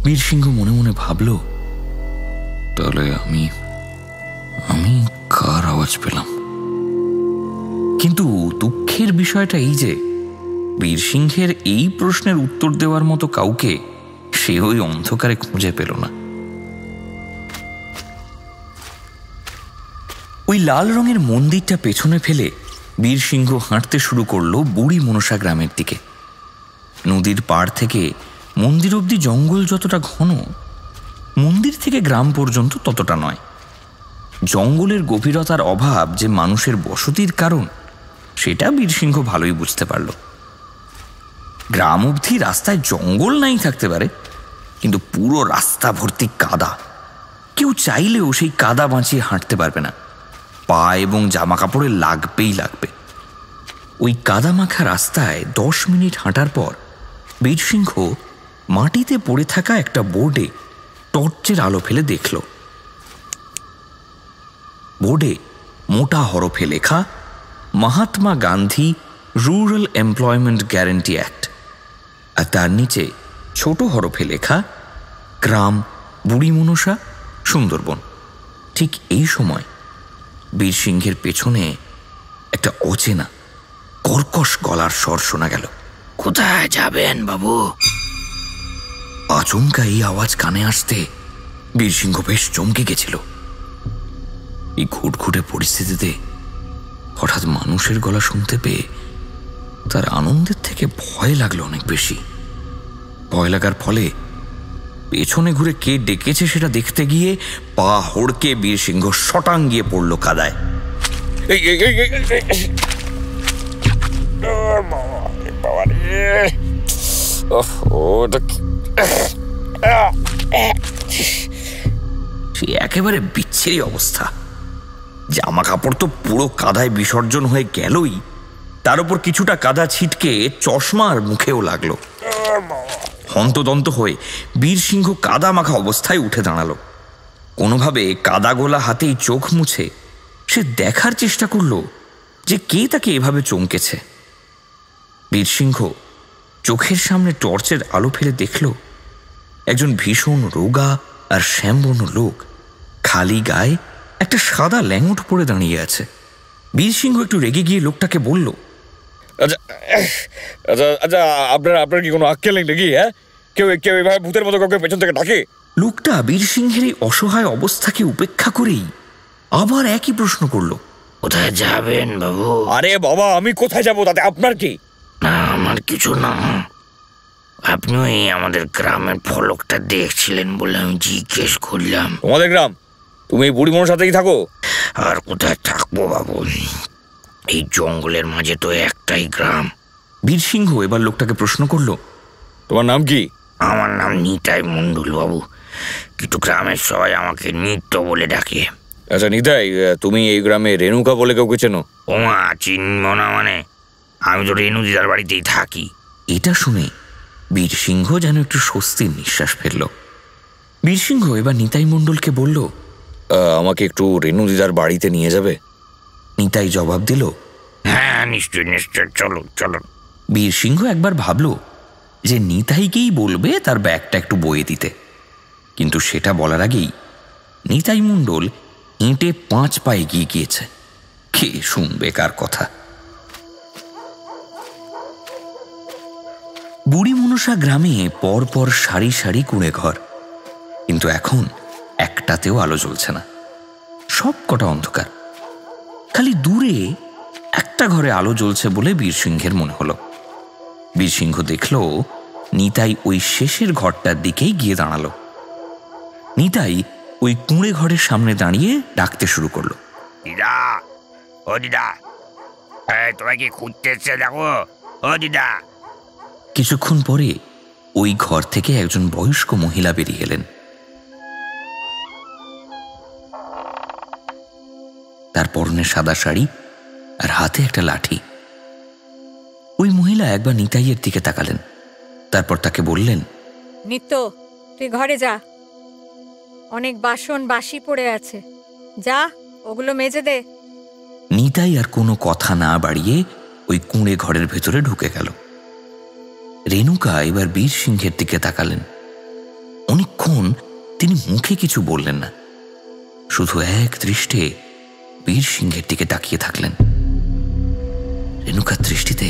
বীর সিংহ মনে মনে ভাবল, তাহলে আমি কার আওয়াজ পেলাম? কিন্তু দুঃখের বিষয়টা এই যে বীর সিংহের এই প্রশ্নের উত্তর দেওয়ার মতো কাউকে সে ওই অন্ধকারে খুঁজে পেল না। ওই লাল রঙের মন্দিরটা পেছনে ফেলে বীর সিংহ হাঁটতে শুরু করলো বুড়ি মনসা গ্রামের দিকে। নদীর পাড় থেকে মন্দির অবধি জঙ্গল যতটা ঘন, মন্দির থেকে গ্রাম পর্যন্ত ততটা নয়। জঙ্গলের গভীরতার অভাব যে মানুষের বসতির কারণ সেটা বীরসিংহ ভালোই বুঝতে পারল। গ্রাম অবধি রাস্তায় জঙ্গল নাই থাকতে পারে, কিন্তু পুরো রাস্তা ভর্তি কাদা। কেউ চাইলেও সেই কাদা বাঁচিয়ে হাঁটতে পারবে না, পা এবং জামা কাপড়ে লাগবেই লাগবে। ওই কাদা মাখা রাস্তায় 10 মিনিট হাঁটার পর বীরসিংহ মাটিতে পড়ে থাকা একটা বোর্ডে টর্চের আলো ফেলে দেখল। বোর্ডে মোটা হরফে লেখা Mahatma Gandhi rural employment guarantee act, আর তার নিচে ছোট হরফে লেখা গ্রাম বুড়িমনসা, সুন্দরবন। ঠিক এই সময় বীরসিংহের পেছনে একটা অচেনা কর্কশ গলার স্বর শোনা গেল। কোথায় যাবেন বাবু? আচমকা এই আওয়াজ কানে আসতে বীরসিংহ বেশ চমকে গেছিল। এই ঘুটঘুটে পরিস্থিতিতে হঠাৎ মানুষের গলা শুনতে পেয়ে তার আনন্দের থেকে ভয় লাগলো অনেক বেশি। ভয় লাগার ফলে পেছনে ঘুরে কে ডেকেছে সেটা দেখতে গিয়ে পা হড়কে বীরসিংহ শটাং গিয়ে পড়ল কাদায়। সে একেবারে বিচ্ছিরি অবস্থা। জামা কাপড় তো পুরো কাদায় বিসর্জন হয়ে গেলই, তার উপর কিছুটা কাদা ছিটকে চশমার মুখেও লাগলো। হন্তদন্ত হয়ে বীরসিংহ কাদা মাখা অবস্থায় উঠে দাঁড়ালো। কোনোভাবে কাদা গোলা হাতেই চোখ মুছে সে দেখার চেষ্টা করল যে কে তাকে এভাবে চমকেছে। বীরসিংহ চোখের সামনে টর্চের আলো ফেলে দেখল একজন ভীষণ রোগা আর শ্যামবর্ণ লোক খালি গায়ে একটা সাদা ল্যাঙট পরে দাঁড়িয়ে আছে। বীরসিংহ একটু রেগে গিয়ে লোকটাকে বলল, আচ্ছা আচ্ছা আচ্ছা আপনার কি কোনো আক্কেল নেই নাকি? হ্যাঁ, কেউ কেউ এভাবে ভূতের মতো কাউকে পেছন থেকে ডাকে? লোকটা বীরসিংহের এই অসহায় অবস্থাকে উপেক্ষা করেই আবার একই প্রশ্ন করল, কোথায় যাবেন বাবু? আরে বাবা, আমি কোথায় যাবো তাতে আপনার কি? না, আমার কিছু না। আপনি ওই আমাদের গ্রামের ফলকটা দেখছিলেন বলে আমি জিজ্ঞেস করলাম। তোমাদের গ্রাম? তুমি এই বুড়ি মনের সাথেই থাকো? আর কোথায় থাকবো বাবু, এই জঙ্গলের মাঝে তো একটাই গ্রাম। বীরসিংহ এবার লোকটাকে প্রশ্ন করল, তোমার নাম কি? আমার নাম নিতাই মণ্ডল বাবু, কিন্তু গ্রামের সবাই আমাকে নিত্য বলে ডাকে। আচ্ছা নিতাই, তুমি এই গ্রামে রেণুকা বলে কাউকে চেনো? ওমা, চিনব না মানে? আমি তো রেণু দিদার বাড়িতেই থাকি। এটা শুনে বীরসিংহ যেন একটু স্বস্তির নিঃশ্বাস ফেলল। বীরসিংহ এবার নিতাই মণ্ডলকে বলল, আমাকে একটু রেণু দিদার বাড়িতে নিয়ে যাবে? নিতাই জবাব দিল, হ্যাঁ নিশ্চয় নিশ্চয়, চলো চলো। বীরসিংহ একবার ভাবল যে নিতাইকেই বলবে তার ব্যাগটা একটু বয়ে দিতে, কিন্তু সেটা বলার আগেই নিতাই মণ্ডল হেঁটে 5 পা এগিয়ে গিয়েছে। কে শুনবে কার কথা? বুড়িমনসা গ্রামে পরপর সারি সারি কুঁড়ে ঘর, কিন্তু এখন একটাতেও আলো জ্বলছে না, সব কটা অন্ধকার। খালি দূরে একটা ঘরে আলো জ্বলছে বলে বীরসিংহের মনে হলো। বীরসিংহ দেখল নিতাই ওই শেষের ঘরটার দিকেই গিয়ে দাঁড়ালো। নিতাই ওই কুঁড়ে ঘরের সামনে দাঁড়িয়ে ডাকতে শুরু করলো, দিদা, ও দিদা, তোমায় কি খুঁজতে এসছে দেখো, ও দিদা। কিছুক্ষণ পরে ওই ঘর থেকে একজন বয়স্ক মহিলা বেরিয়ে এলেন। তার পরনে সাদা শাড়ি আর হাতে একটা লাঠি। ওই মহিলা একবার নিতাইয়ের দিকে তাকালেন, তারপর তাকে বললেন, নিত্য, তুই ঘরে যা, অনেক বাসন বাসি পড়ে আছে, যা ওগুলো মেজে দে। নিতাই আর কোনো কথা না বাড়িয়ে ওই কুঁড়ে ঘরের ভেতরে ঢুকে গেল। রেণুকা এবার বীরসিংহের দিকে তাকালেন। অনেকক্ষণ তিনি মুখে কিছু বললেন না, শুধু এক দৃষ্টে বীরসিংহের দিকে তাকিয়ে থাকলেন। রেণুকার দৃষ্টিতে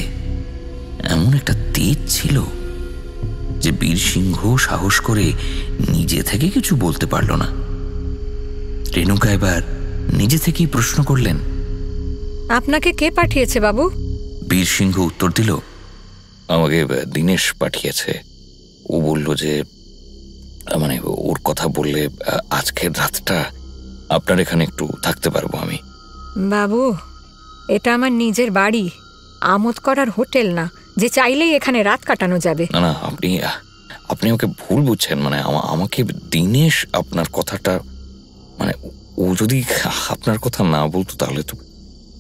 এমন একটা তেজ ছিল যে বীরসিংহ সাহস করে নিজে থেকে কিছু বলতে পারল না। রেণুকা এবার নিজে থেকেই প্রশ্ন করলেন, আপনাকে কে পাঠিয়েছে বাবু? বীরসিংহ উত্তর দিল, আমাকে দিনেশ পাঠিয়েছে। ও বলল যে মানে ওর কথা বললে আজকের রাতটা আপনার এখানে একটু থাকতে পারবো আমি। বাবু, এটা আমার নিজের বাড়ি, আমোদ করার হোটেল না যে চাইলেই এখানে রাত কাটানো যাবে। না না, আপনি ওকে ভুল বুঝছেন। মানে আমাকে দিনেশ আপনার কথাটা, মানে ও যদি আপনার কথা না বলতো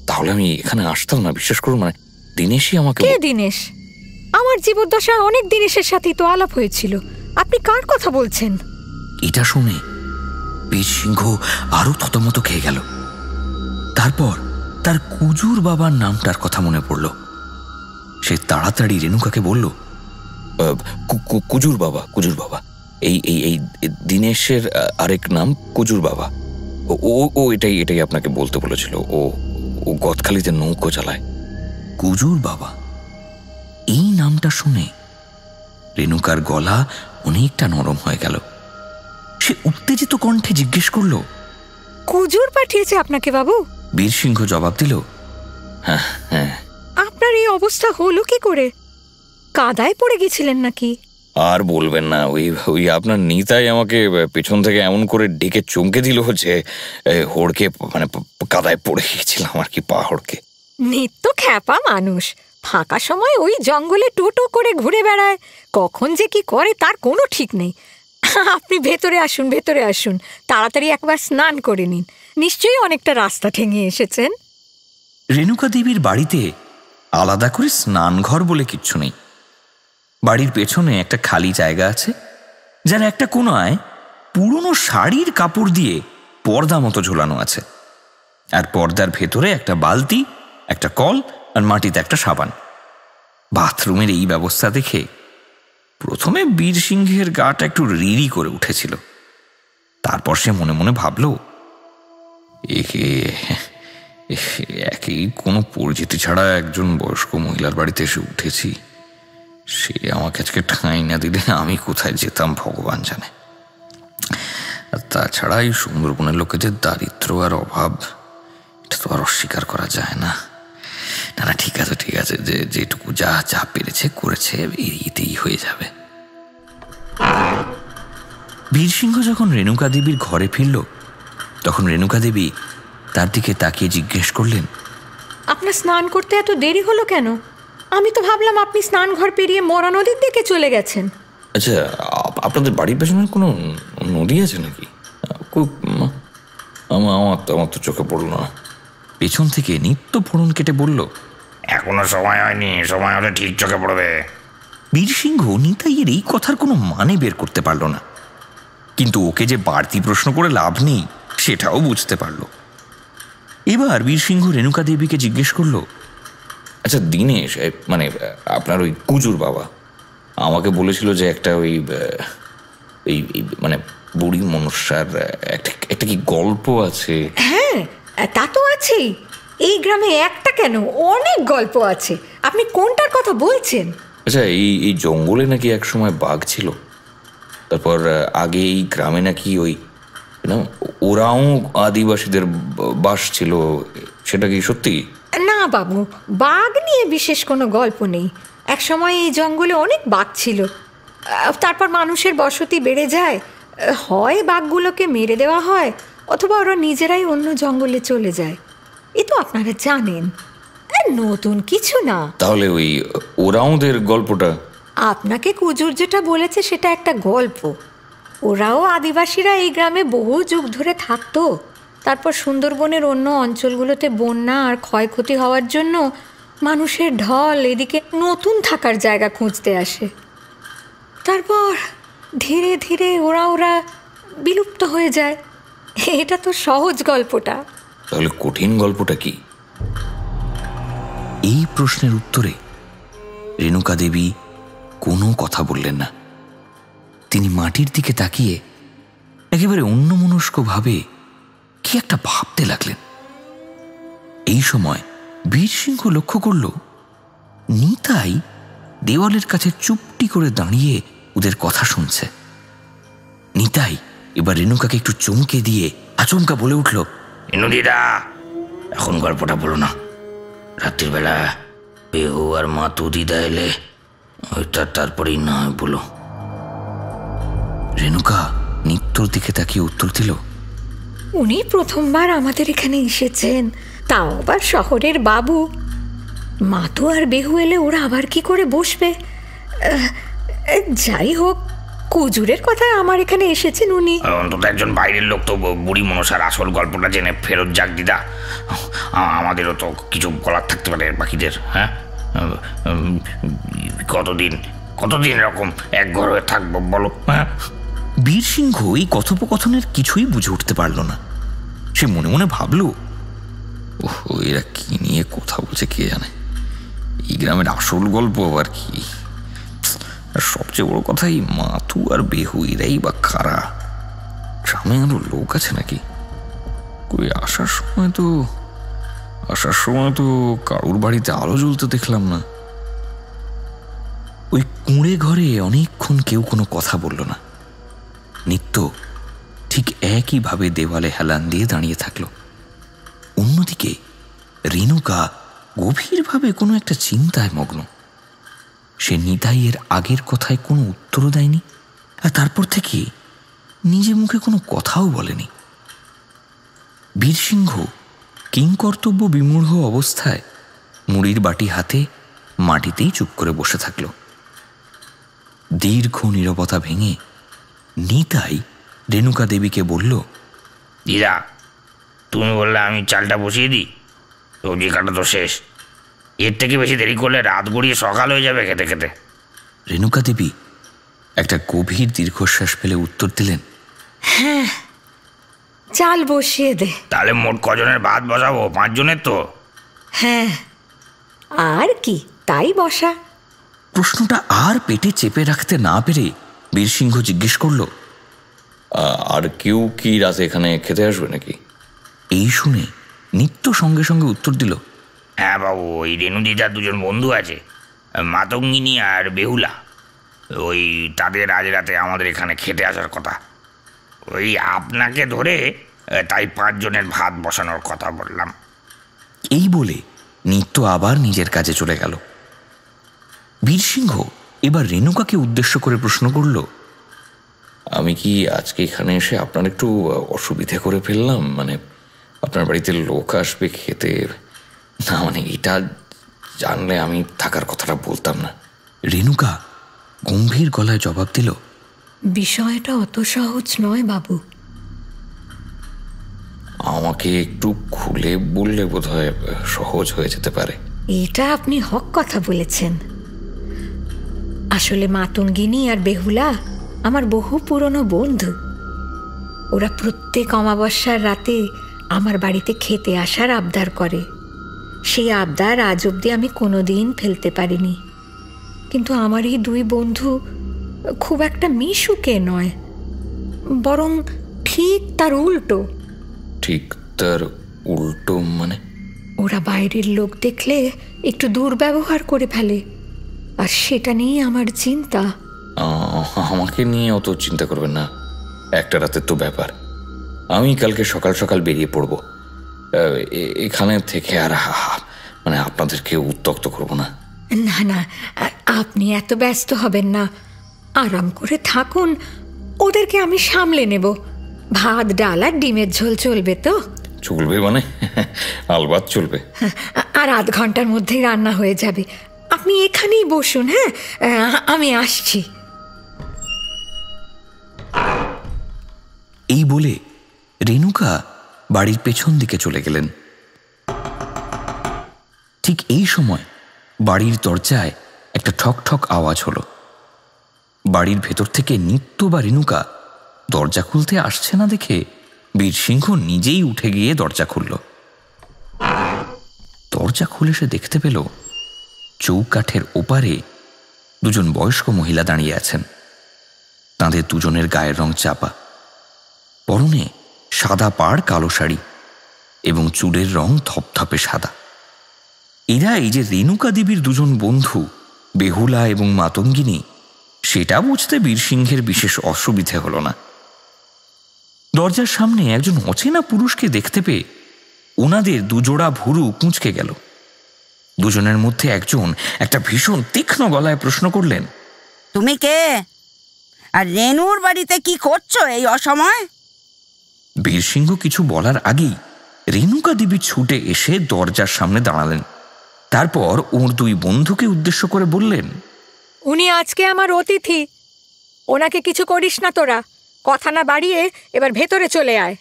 তাহলে আমি এখানে আসতাম না, বিশ্বাস করুন। মানে দিনেশই আমাকে। কে দিনেশ? আমার জীবদ্দশায় অনেক দিনেশের সাথেই তো আলাপ হয়েছিল, আপনি কার কথা বলছেন? এটা শুনে বীরসিংহ আরো থতমত খেয়ে গেল। তারপর তার কুজুর বাবার নামটার কথা মনে পড়ল। সে তাড়াতাড়ি রেণুকাকে বলল, কুজুর বাবা, এই দিনেশের আরেক নাম কুজুর বাবা। ও এটাই আপনাকে বলতে বলেছিল। ও গদখালিতে নৌকো চালায়। কুজুর বাবা, এই নামটা শুনে রেণুকার গলা অনেকটা নরম হয়ে গেল। সে উত্তেজিত কণ্ঠে জিজ্ঞেস করল, কুজুর পাঠিয়েছে আপনাকে বাবু? বীরসিংহ জবাব দিল, হ্যাঁ হ্যাঁ। আপনার এই অবস্থা হলো কি করে? কাদায় পড়ে গেছিলেন নাকি? আর বলবেন না, ওই আপনার নিতাই আমাকে পেছন থেকে এমন করে ডেকে চমকে দিল যে হড়কে, মানে কাদায় পড়ে গিয়েছিলাম আর কি, পা হড়কে। নিত্য খ্যাপা মানুষ, ফাঁকা সময় ওই জঙ্গলে টোটো করে ঘুরে বেড়ায়, কখন যে কি করে তার কোনো ঠিক নেই। আপনি ভেতরে আসুন, তাড়াতাড়ি একবার স্নান করে নিন, নিশ্চয়ই অনেকটা রাস্তা ঠেঙে এসেছেন। রেণুকা দেবীর বাড়িতে আলাদা করে স্নানঘর বলে কিচ্ছু নেই। বাড়ির পেছনে একটা খালি জায়গা আছে, যার একটা কোণায় পুরনো শাড়ির কাপড় দিয়ে পর্দা মতো ঝোলানো আছে, আর পর্দার ভেতরে একটা বালতি, একটা কল আর মাটিতে একটা সাবান। বাথরুমের এই ব্যবস্থা দেখে প্রথমে বীরসিংহের গাটা একটু রিরি করে উঠেছিল। তারপর সে মনে মনে ভাবল, একই কোনো পরিচিতি ছাড়া একজন বয়স্ক মহিলার বাড়িতে এসে উঠেছি। সে আমাকে আজকে ঠাঁই না দিলে আমি কোথায় যেতাম ভগবান জানে। আর তাছাড়া এই সুন্দরবনের লোকেদের দারিদ্র আর অভাব, এটা তো আর অস্বীকার করা যায় না। না ঠিক আছে, যে যেটুকু যা পেরেছে করেছে, এতেই হয়ে যাবে। বীরসিংহ যখন রেণুকা দেবীর ঘরে ফিরল, তখন রেণুকা দেবী তার দিকে তাকিয়ে জিজ্ঞেস করলেন, আপনার স্নান করতে এত দেরি হলো কেন? আমি তো ভাবলাম আপনি স্নান ঘর পেরিয়ে মরা নদীর দিকে চলে গেছেন। আচ্ছা, আপনাদের বাড়ির পেছনে কোনো নদী আছে নাকি? আমার তো চোখে পড়ল না। পেছন থেকে নিত্য ফোড়ন কেটে বলল, এখনো সময় হয়নি, সময় হলে ঠিক চোখে পড়বে। বীরসিংহ নিতাইয়ের এই কথার কোনো মানে বের করতে পারল না, কিন্তু ওকে যে বাড়তি প্রশ্ন করে লাভ নেই সেটাও বুঝতে পারল। এবার বীরসিংহ রেণুকা দেবীকে জিজ্ঞেস করল, আচ্ছা দিনেশ, মানে আপনার ওই কুজুর বাবা আমাকে বলেছিল যে একটা ওই মানে বুড়ি মনস্যার একটা কি গল্প আছে? হ্যাঁ, তা তো আছেই। এই গ্রামে একটা কেন, অনেক গল্প আছে। আপনি কোনটার কথা বলছেন? আচ্ছা, এই জঙ্গলে নাকি এক সময় বাঘ ছিল, তারপর আগে এই গ্রামে নাকি ওরাও আদিবাসীদের বাস ছিল, সেটা কি সত্যি? না বাবু, বাঘ নিয়ে বিশেষ কোনো গল্প নেই। এক সময় এই জঙ্গলে অনেক বাঘ ছিল, তারপর মানুষের বসতি বেড়ে যায়, হয় বাঘগুলোকে মেরে দেওয়া হয়, অথবা ওরা নিজেরাই অন্য জঙ্গলে চলে যায়। এ তো আপনারা জানেন, নতুন কিছু না। তাহলে ওই ওরাওদের গল্পটা? আপনাকে কুজুর যেটা বলেছে সেটা একটা গল্প। ওরাও আদিবাসীরা এই গ্রামে বহু যুগ ধরে থাকতো। তারপর সুন্দরবনের অন্য অঞ্চলগুলোতে বন্যা আর ক্ষয়ক্ষতি হওয়ার জন্য মানুষের ঢল এদিকে নতুন থাকার জায়গা খুঁজতে আসে। তারপর ধীরে ধীরে ওরা বিলুপ্ত হয়ে যায়। এটা তো সহজ গল্পটা। তাহলে কঠিন গল্পটা কি? এই প্রশ্নের উত্তরে রেণুকা দেবী কোনো কথা বললেন না। তিনি মাটির দিকে তাকিয়ে একেবারে অন্যমনস্কভাবে কি একটা ভাবতে লাগলেন। এই সময় বীরসিংহ লক্ষ্য করল, নিতাই দেওয়ালের কাছে চুপটি করে দাঁড়িয়ে ওদের কথা শুনছে। নিতাই এবার রেণুকাকে একটু চমকে দিয়ে আচমকা বলে উঠল, দিদা, এখন গল্পটা বলো না। রাত্রির বেলা বেহু আর মাতু দিদা এলে তারপরেই না বলো। রেণুকা নিত্য নিত্যর দিকে তাকিয়ে উত্তর দিল, উনি প্রথমবার আমাদের এখানে এসেছেন, তাও আবার শহরের বাবু। মাতু আর বেহু এলে ওরা আবার কি করে বসবে? যাই হোক, কুজুরের কথায় আমার এখানে এসেছেন উনি। অন্তত একজন বাইরের লোক তো বুড়ি মনসার আসল গল্পটা জেনে ফেরত যাক দিদা। আমাদেরও তো কিছু বলার থাকতে পারে বাকিদের। হ্যাঁ, কতদিন এরকম এক ঘর হয়ে থাকবো বলো? হ্যাঁ। বীরসিংহ এই কথোপকথনের কিছুই বুঝে উঠতে পারল না। সে মনে মনে ভাবল, ওহো, এরা কি নিয়ে কথা বলছে কে জানে। এই গ্রামের আসল গল্প আবার কি? আর সবচেয়ে বড় কথা, এই মাথু আর বেহু এরাই বা কারা? গ্রামে আরো লোক আছে নাকি? কই আসার সময় তো কারুর বাড়িতে আলো জ্বলতে দেখলাম না। ওই কুঁড়ে ঘরে অনেকক্ষণ কেউ কোনো কথা বলল না। নিত্য ঠিক একইভাবে দেওয়ালে হেলান দিয়ে দাঁড়িয়ে থাকল। অন্যদিকে রেণুকা গভীরভাবে কোনো একটা চিন্তায় মগ্ন। সে নিতাইয়ের আগের কথায় কোনো উত্তরও দেয়নি, আর তারপর থেকে নিজে মুখে কোনো কথাও বলেনি। বীরসিংহ কিংকর্তব্য বিমূঢ় অবস্থায় মুড়ির বাটি হাতে মাটিতেই চুপ করে বসে থাকল। দীর্ঘ নীরবতা ভেঙে নিতাই রেণুকা দেবীকে বলল, দিদা, তুমি বললে আমি চালটা বসিয়ে দিই, সবজি কাটা তো শেষ। এর থেকে বেশি দেরি করলে রাত গড়িয়ে সকাল হয়ে যাবে খেতে খেতে। রেণুকা দেবী একটা গভীর দীর্ঘশ্বাস ফেলে উত্তর দিলেন, হ্যাঁ, চাল বসিয়ে দে। তাহলে মোট কজনের ভাত বসাবো? 5 জনের তো। হ্যাঁ, আর কি, তাই বসা। প্রশ্নটা আর পেটে চেপে রাখতে না পেরে বীরসিংহ জিজ্ঞেস করল, আর কেউ কি রাতে এখানে খেতে আসবে নাকি? এই শুনে নিত্য সঙ্গে সঙ্গে উত্তর দিল, হ্যাঁ বাবু, ওই রেণু দিদার 2জন বন্ধু আছে, মাতঙ্গিনী আর বেহুলা। ওই তাদের আজ রাতে আমাদের এখানে খেতে আসার কথা। ওই আপনাকে ধরে তাই 5 জনের ভাত বসানোর কথা বললাম। এই বলে নিত্য আবার নিজের কাজে চলে গেল। বীরসিংহ এবার রেণুকাকে উদ্দেশ্য করে প্রশ্ন করল, আমি কি আজকে এখানে এসে আপনার একটু অসুবিধে করে ফেললাম? মানে আপনার বাড়িতে লোক আসবে খেতে, না মানে এটা জানলে আমি থাকার কথাটা বলতাম না। রেণুকা গম্ভীর গলায় জবাব দিল, বিষয়টা অত সহজ নয় বাবু। আমাকে একটু খুলে বললে বোধহয় সহজ হয়ে যেতে পারে। এটা আপনি হক কথা বলেছেন। আসলে মাতঙ্গিনী আর বেহুলা আমার বহু পুরনো বন্ধু। ওরা প্রত্যেক অমাবস্যার রাতে আমার বাড়িতে খেতে আসার আবদার করে। সেই আবদার আজ অবধি আমি কোনোদিন ফেলতে পারিনি। কিন্তু আমার এই 2 বন্ধু খুব একটা মিশুকে নয়, বরং ঠিক তার উল্টো। ঠিক তার উল্টো মানে? ওরা বাইরের লোক দেখলে একটু দুর্ব্যবহার করে ফেলে, আর সেটা নিয়ে আমার চিন্তা। আমাকে নিয়ে অত চিন্তা করবেন না, একটা রাতের তো ব্যাপার। আমি কালকে সকাল সকাল বেরিয়ে পড়ব। এখানে থেকে আর মানে আপনাদেরকে উত্ত্যক্ত করব না। না না, আপনি এত ব্যস্ত হবেন না, আরাম করে থাকুন। ওদেরকে আমি সামলে নেব। ভাত, ডাল আর ডিমের ঝোল চলবে তো? চলবে মানে? আলবাত চলবে। আর আধ ঘন্টার মধ্যেই রান্না হয়ে যাবে। আপনি এখানেই বসুন। হ্যাঁ, আমি আসছি। এই বলে রেণুকা বাড়ির পেছন দিকে চলে গেলেন। ঠিক এই সময় বাড়ির দরজায় একটা ঠক ঠক আওয়াজ হলো। বাড়ির ভেতর থেকে নিত্য বা রেণুকা দরজা খুলতে আসছে না দেখে বীরসিংহ নিজেই উঠে গিয়ে দরজা খুলল। দরজা খুলে সে দেখতে পেল চৌকাঠের ওপারে 2জন বয়স্ক মহিলা দাঁড়িয়ে আছেন। তাঁদের 2জনের গায়ের রং চাপা, পরনে সাদা পাড় কালো শাড়ি এবং চুলের রং ধপধপে সাদা। এরা এই যে রেণুকা দেবীর 2জন বন্ধু বেহুলা এবং মাতঙ্গিনী, সেটা বুঝতে বীরসিংহের বিশেষ অসুবিধে হল না। দরজার সামনে একজন অচেনা পুরুষকে দেখতে পেয়ে ওনাদের 2 জোড়া ভুরু কুঁচকে গেল। 2জনের মধ্যে একজন একটা ভীষণ তীক্ষ্ণ গলায় প্রশ্ন করলেন, তুমি কে? আর রেনুর বাড়িতে কি করছো এই অসময়? বীরসিংহ কিছু বলার আগেই রেণুকা দেবী ছুটে এসে দরজার সামনে দাঁড়ালেন। তারপর ওর দুই বন্ধুকে উদ্দেশ্য করে বললেন, উনি আজকে আমার অতিথি, ওনাকে কিছু করিস না তোরা। কথা না বাড়িয়ে এবার ভেতরে চলে আয়।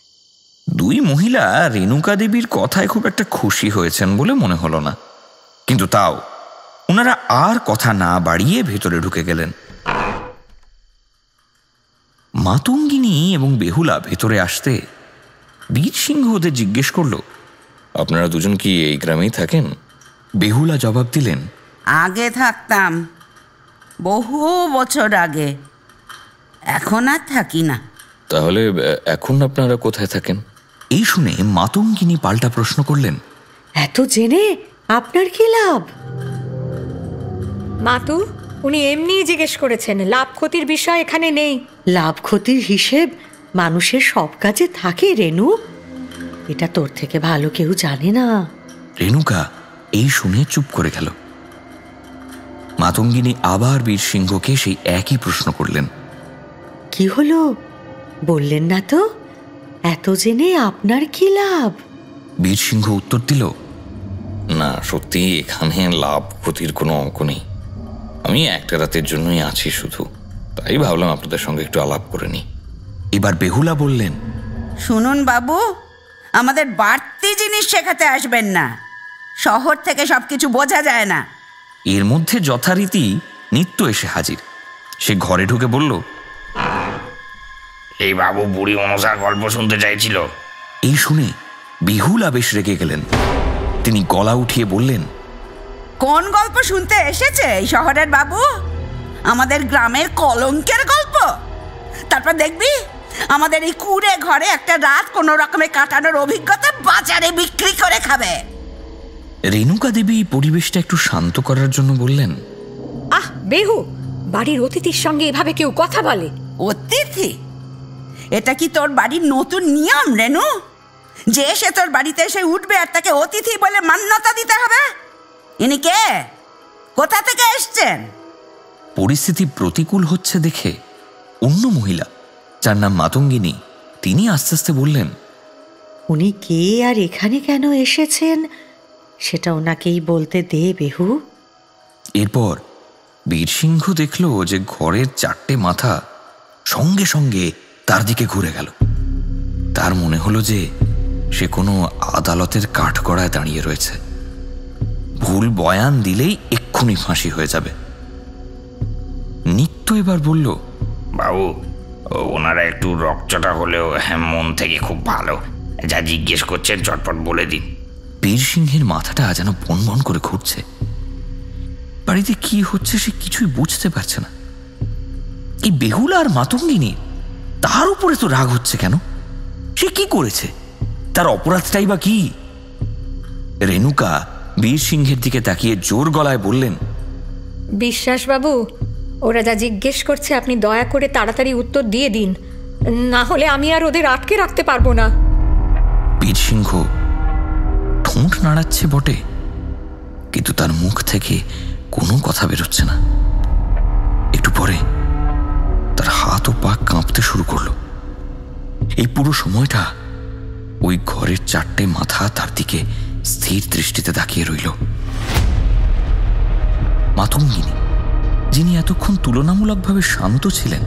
দুই মহিলা রেণুকা দেবীর কথায় খুব একটা খুশি হয়েছেন বলে মনে হলো না, কিন্তু তাও ওনারা আর কথা না বাড়িয়ে ভেতরে ঢুকে গেলেন। মাতঙ্গিনী এবং বেহুলা ভেতরে আসতে বীরসিংহ ওদের জিজ্ঞেস করল, আপনারা দুজন কি এই গ্রামেই থাকেন? বেহুলা জবাব দিলেন, আগে থাকতাম, বহু বছর আগে, এখন আর থাকি না। তাহলে এখন আপনারা কোথায় থাকেন? এই শুনে মাতঙ্গিনী পাল্টা প্রশ্ন করলেন, এত জেনে আপনার কি লাভ? মাতু, উনি এমনিই জিজ্ঞেস করেছেন, লাভ ক্ষতির বিষয় এখানে নেই। লাভ ক্ষতির হিসেব মানুষের সব কাজে থাকে রেনু, এটা তোর থেকে ভালো কেউ জানে না। রেণুকা এই শুনে চুপ করে গেল। মাতঙ্গিনী আবার বীরসিংহকে সেই একই প্রশ্ন করলেন, কি হলো বললেন না তো? এত জেনে আপনার কি লাভ? বীরসিংহ উত্তর দিল, না, সত্যি এখানে লাভ ক্ষতির কোনো অঙ্ক নেই। আমি একটা রাতের জন্যই আছি শুধু, তাই ভাবলাম আপনাদের সঙ্গে একটু আলাপ করে নিই। এবার বেহুলা বললেন, শুনুন বাবু, আমাদের বাড়তি জিনিস শেখাতে আসবেন না, শহর থেকে সবকিছু বোঝা যায় না। এর মধ্যে যথারীতি নিত্য এসে হাজির। সে ঘরে ঢুকে বলল, এই বাবু বুড়ি মনসার গল্প শুনতে চাইছিল। এই শুনে বেহুলা বেশ রেগে গেলেন। তিনি গলা উঠিয়ে বললেন, কোন গল্প শুনতে এসেছে এই শহরের বাবু? আমাদের গ্রামের কলঙ্কের গল্প? তারপর দেখবি আমাদের এই কুড়ে ঘরে একটা রাত কোনো রকমে কাটানোর অভিজ্ঞতা বাজারে বিক্রি করে খাবে। রেণুকা দেবী পরিবেশটা একটু শান্ত করার জন্য বললেন, আহ বেহু, বাড়ির অতিথির সঙ্গে এভাবে কেউ কথা বলে? অতিথি? এটা কি তোর বাড়ির নতুন নিয়ম রেনু, যে সে তোর বাড়িতে এসে উঠবে আর তাকে অতিথি বলে মান্যতা দিতে হবে? ইনি কে? কোথা থেকে এসছেন? পরিস্থিতি প্রতিকূল হচ্ছে দেখে অন্য মহিলা, যার নাম মাতঙ্গিনী, তিনি আস্তে আস্তে বললেন, উনি কে আর এখানে কেন এসেছেন সেটা ওনাকেই বলতে দে বেহু। এরপর বীরসিংহ দেখল যে ঘরের চারটে মাথা সঙ্গে সঙ্গে তার দিকে ঘুরে গেল। তার মনে হলো যে সে কোনো আদালতের কাঠগড়ায় দাঁড়িয়ে রয়েছে। ভুল বয়ান দিলেই এক্ষুনি ফাঁসি হয়ে যাবে। নিত্য এবার বলল, বাবু, ওনারা একটু রকচটা হলেও মন থেকে খুব ভালো। যা জিজ্ঞেস করছেন চটপট বলে দিন। বীরসিংহের মাথাটা যেন বনবন করে ঘুরছে। বাড়িতে কি হচ্ছে সে কিছুই বুঝতে পারছে না। এই বেহুলা আর মাতঙ্গিনী, তার উপরে তো রাগ হচ্ছে কেন? সে কি করেছে? তার অপরাধটাই বা কি? রেণুকা বীরসিংহের দিকে তাকিয়ে জোর গলায় বললেন, বিশ্বাসবাবু, ওরা যা জিজ্ঞেস করছে আপনি দয়া করে তাড়াতাড়ি উত্তর দিয়ে দিন, না হলে আমি আর ওদের আটকে রাখতে পারবো না। বীরসিংহ ঠোঁট নাড়াচ্ছে বটে, কিন্তু তার মুখ থেকে কোনো কথা বেরোচ্ছে না। একটু পরে তার হাত ও পা কাঁপতে শুরু করলো। এই পুরো সময়টা ওই ঘরের চারটে মাথা তার দিকে স্থির দৃষ্টিতে তাকিয়ে রইল। মাতঙ্গিনী, যিনি এতক্ষণ তুলনামূলকভাবে শান্ত ছিলেন,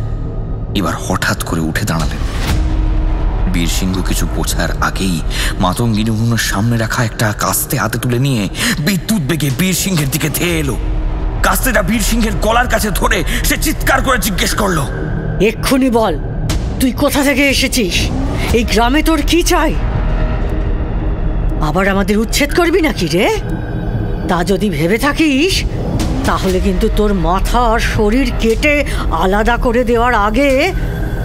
এবার হঠাৎ করে উঠে দাঁড়ালেন। বীরসিংহ কিছু বোঝার আগেই মাতঙ্গিনী উনুনের সামনে রাখা একটা কাস্তে হাতে তুলে নিয়ে বিদ্যুৎ বেগে বীরসিংহের দিকে ধেয়ে এলো। কাস্তেটা বীরসিংহের গলার কাছে ধরে সে চিৎকার করে জিজ্ঞেস করলো, এক্ষুনি বল, তুই কোথা থেকে এসেছিস? এই গ্রামে তোর কি চাই? আবার আমাদের উচ্ছেদ করবি নাকি রে? তা যদি ভেবে থাকিস তাহলে কিন্তু তোর মাথা আর শরীর কেটে আলাদা করে দেওয়ার আগে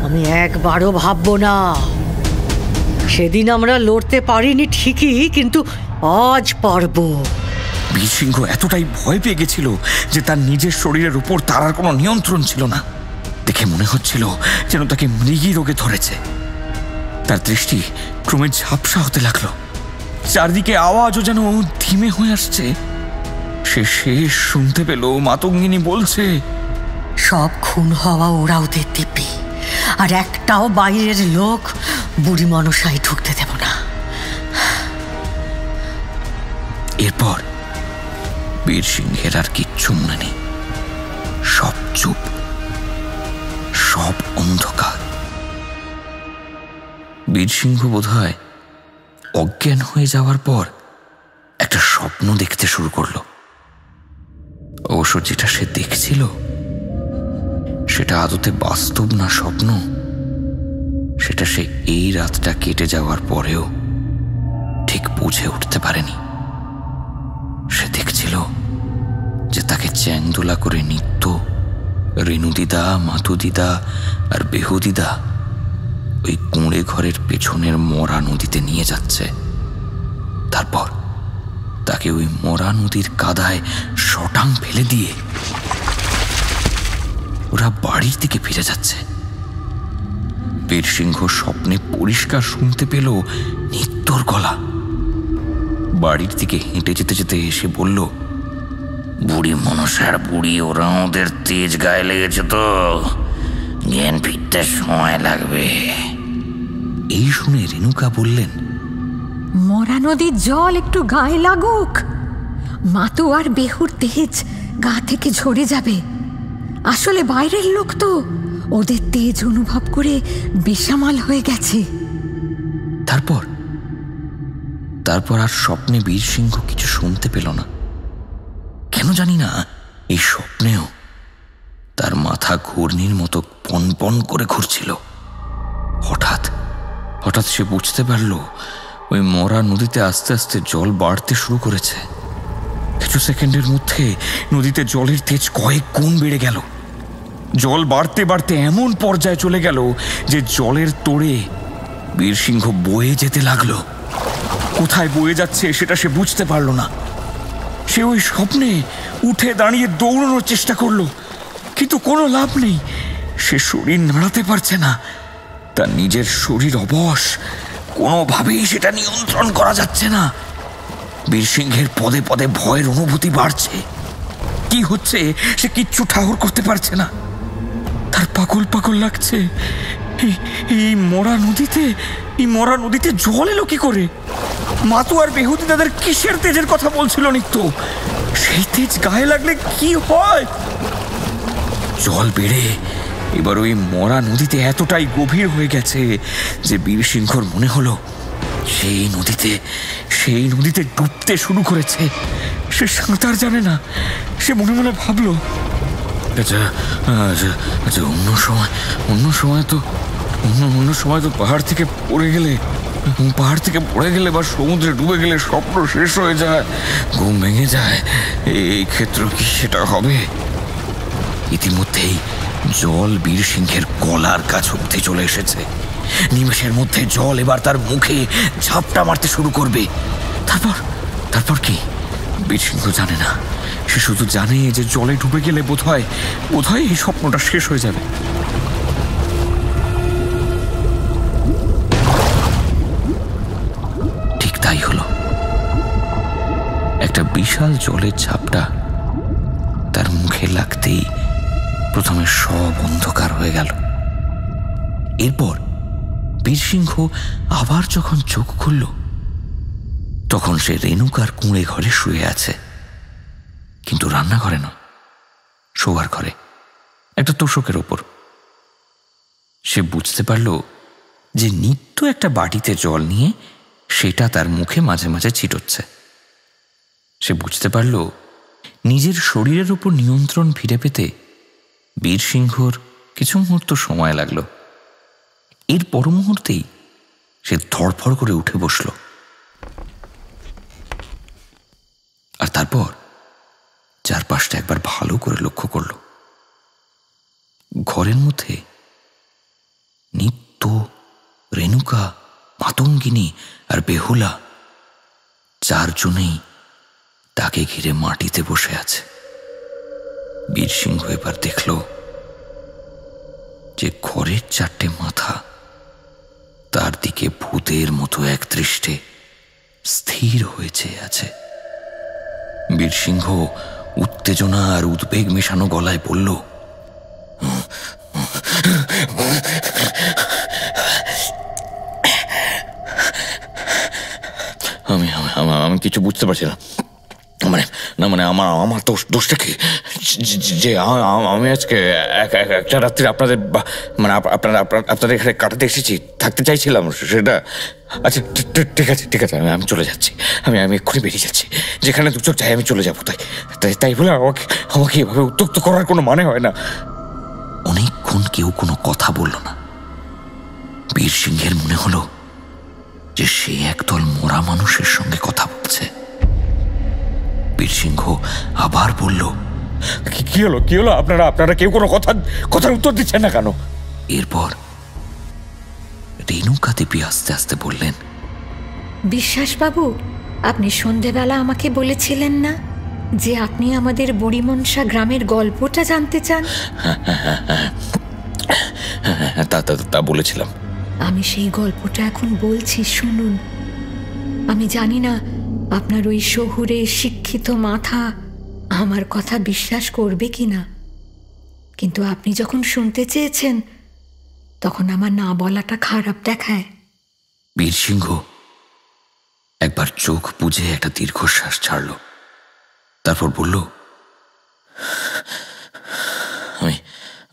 আমি একবারও ভাববো না। সেদিন আমরা লড়তে পারিনি ঠিকই, কিন্তু আজ পারবো। বীরসিংহ এতটাই ভয় পেয়ে গেছিল যে তার নিজের শরীরের উপর তার আর কোনো নিয়ন্ত্রণ ছিল না। দেখে মনে হচ্ছিল যেন তাকে মৃগী রোগে ধরেছে। তার দৃষ্টি ক্রমে ঝাপসা হতে লাগলো। চারদিকে আওয়াজও যেন ধিমে হয়ে আসছে। সে শেষ শুনতে পেল মাতঙ্গিনী বলছে, সব খুন হওয়া ওরা ওদের দিব্যি, আর একটাও বাইরের লোক বুড়ি মনসায় ঢুকতে দেব না। এরপর বীরসিংহের আর কিচ্ছু মনে নেই, সব চুপ, সব অন্ধকার। বীরসিংহ বোধহয় অজ্ঞান হয়ে যাওয়ার পর একটা স্বপ্ন দেখতে শুরু করলো। অবশ্য যেটা সে দেখছিল সেটা আদতে বাস্তব না স্বপ্ন, সেটা সে এই রাতটা কেটে যাওয়ার পরেও ঠিক বুঝে উঠতে পারেনি। সে দেখছিল যে তাকে চ্যাংদোলা করে নিত্য রেণুদিদা, মাতুদিদা আর বেহুদিদা ওই কুঁড়ে ঘরের পেছনের মরা নদীতে নিয়ে যাচ্ছে। তারপর তাকে ওই মরা নদীর কাদায় শটাং ফেলে দিয়ে ওরা বাড়ির দিকে ফিরে যাচ্ছে। বীরসিংহ স্বপ্নে পরিষ্কার শুনতে পেল নিত্যর গলা। বাড়ির দিকে হেঁটে যেতে যেতে এসে বলল, বুড়ি মনসার বুড়ি, ওরা ওদের তেজ গায়ে লেগেছে তো, জ্ঞান ফিরতে সময় লাগবে। এই শুনে রেণুকা বললেন, মরা নদীর জল একটু গায়ে লাগুক, মাতু আর বেহুর তেজ গা থেকে ঝরে যাবে। আসলে বাইরের লোক তো, ওদের তেজ অনুভব করে বেসামাল হয়ে গেছে। তারপর আর স্বপ্নে বীরসিংহ কিছু শুনতে পেল না। কেন জানি না, এই স্বপ্নেও তার মাথা ঘূর্ণির মতো পনপন করে ঘুরছিল। হঠাৎ সে বুঝতে পারল ওই মরা নদীতে আস্তে আস্তে জল বাড়তে শুরু করেছে। কিছু সেকেন্ডের মধ্যে নদীতে জলের তেজ কয়েক গুণ বেড়ে গেল। জল বাড়তে বাড়তে এমন পর্যায়ে চলে গেল যে জলের তোড়ে বীরসিংহ বয়ে যেতে লাগলো। কোথায় বয়ে যাচ্ছে সেটা সে বুঝতে পারল না। সে ওই স্বপ্নে উঠে দাঁড়িয়ে দৌড়ানোর চেষ্টা করলো, কিন্তু কোনো লাভ নেই। সে শরীর নাড়াতে পারছে না, তার নিজের শরীর অবশ, কোনোভাবেই সেটা নিয়ন্ত্রণ করা যাচ্ছে না। বীরসিংহের পদে পদে ভয়ের অনুভূতি বাড়ছে। কি হচ্ছে সে কিচ্ছু ঠাহর করতে পারছে না। তার পাগল পাগল লাগছে। এই মরা নদীতে জল এলো কি করে? মাতু আর বেহুদি তাদের কিসের তেজের কথা বলছিল নিত্য? সেই তেজ গায়ে লাগলে কি হয়? জল বেড়ে এবার ওই মরা নদীতে এতটাই গভীর হয়ে গেছে যে বীরসিংহর মনে হলো সেই নদীতে ডুবতে শুরু করেছে। সে সাঁতার জানে না। সে মনে মনে ভাবলো, আচ্ছা অন্য সময় তো পাহাড় থেকে পড়ে গেলে বা সমুদ্রে ডুবে গেলে স্বপ্ন শেষ হয়ে যায়, ঘুম ভেঙে যায়। এই ক্ষেত্র কি সেটা হবে? ইতিমধ্যেই জল বীরসিংহের গলার কাছ অবধি চলে এসেছে। নিমেষের মধ্যে জল এবার তার মুখে ঝাপটা মারতে শুরু করবে। তারপর কি বীরসিংহ জানে না। সে শুধু জানে যে জলে ডুবে গেলে বোধহয় এই স্বপ্নটা শেষ হয়ে যাবে। ঠিক তাই হলো। একটা বিশাল জলের ঝাপটা তার মুখে লাগতেই প্রথমে সব অন্ধকার হয়ে গেল। এরপর বীরসিংহ আবার যখন চোখ খুলল, তখন সে রেণুকার কুঁড়ে ঘরে শুয়ে আছে, কিন্তু রান্নাঘরে নয়, শোয়ার ঘরে, একটা তোষকের ওপর। সে বুঝতে পারল যে নিত্য একটা বাটিতে জল নিয়ে সেটা তার মুখে মাঝে মাঝে ছিটোচ্ছে। সে বুঝতে পারল নিজের শরীরের উপর নিয়ন্ত্রণ ফিরে পেতে বীরসিংহর কিছু মুহূর্ত সময় লাগলো। এর পর মুহূর্তেই সে ধড়ফড় করে উঠে বসল, আর তারপর চারপাশটা একবার ভালো করে লক্ষ্য করল। ঘরের মধ্যে নিত্য, রেণুকা, মাতঙ্গিনী আর বেহুলা চারজনেই তাকে ঘিরে মাটিতে বসে আছে। বীরসিংহ এবার দেখল যে ঘরের চারটে মাথা তার দিকে ভূতের মতো এক দৃষ্টে স্থির হয়ে চেয়ে আছে। বীরসিংহ উত্তেজনা আর উদ্বেগ মেশানো গলায় বলল, আমি কিছু বুঝতে পারছি না। মানে আমার দোষটা কি যে আমি আজকে একটা রাত্রি আপনাদের মানে আপনাদের এখানে কাটাতে এসেছি, থাকতে চাইছিলাম সেটা। আচ্ছা ঠিক আছে আমি চলে যাচ্ছি, আমি এক্ষুনি বেরিয়ে যাচ্ছি, যেখানে দু চোখ চাই আমি চলে যাবো। তাই বলে আমাকে এভাবে উত্ত্যক্ত করার কোনো মানে হয় না। অনেকক্ষণ কেউ কোনো কথা বলল না। বীর সিংহের মনে হলো যে সে একদল মরা মানুষের সঙ্গে কথা বলছে। বীর সিংহ আবার বলল, কি হলো আপনারা কেউ কোনো কথার উত্তর দিচ্ছেন না কেন? এরপর রেণুকা দেবী আস্তে আস্তে বললেন, বিশ্বাসবাবু, আপনি সন্ধেবেলা আমাকে বলেছিলেন না যে আপনি আমাদের বুড়িমনসা গ্রামের গল্পটা জানতে চান? তা বলেছিলাম। আমি সেই গল্পটা এখন বলছি, শুনুন। আমি জানি না আপনার ওই শহুরে শিক্ষিত মাথা আমার কথা বিশ্বাস করবে কিনা, কিন্তু আপনি যখন শুনতে চেয়েছেন তখন আমার না বলাটা খারাপ দেখায়। বীর সিংহ একবার চোখ বুজে একটা দীর্ঘশ্বাস ছাড়ল, তারপর বলল,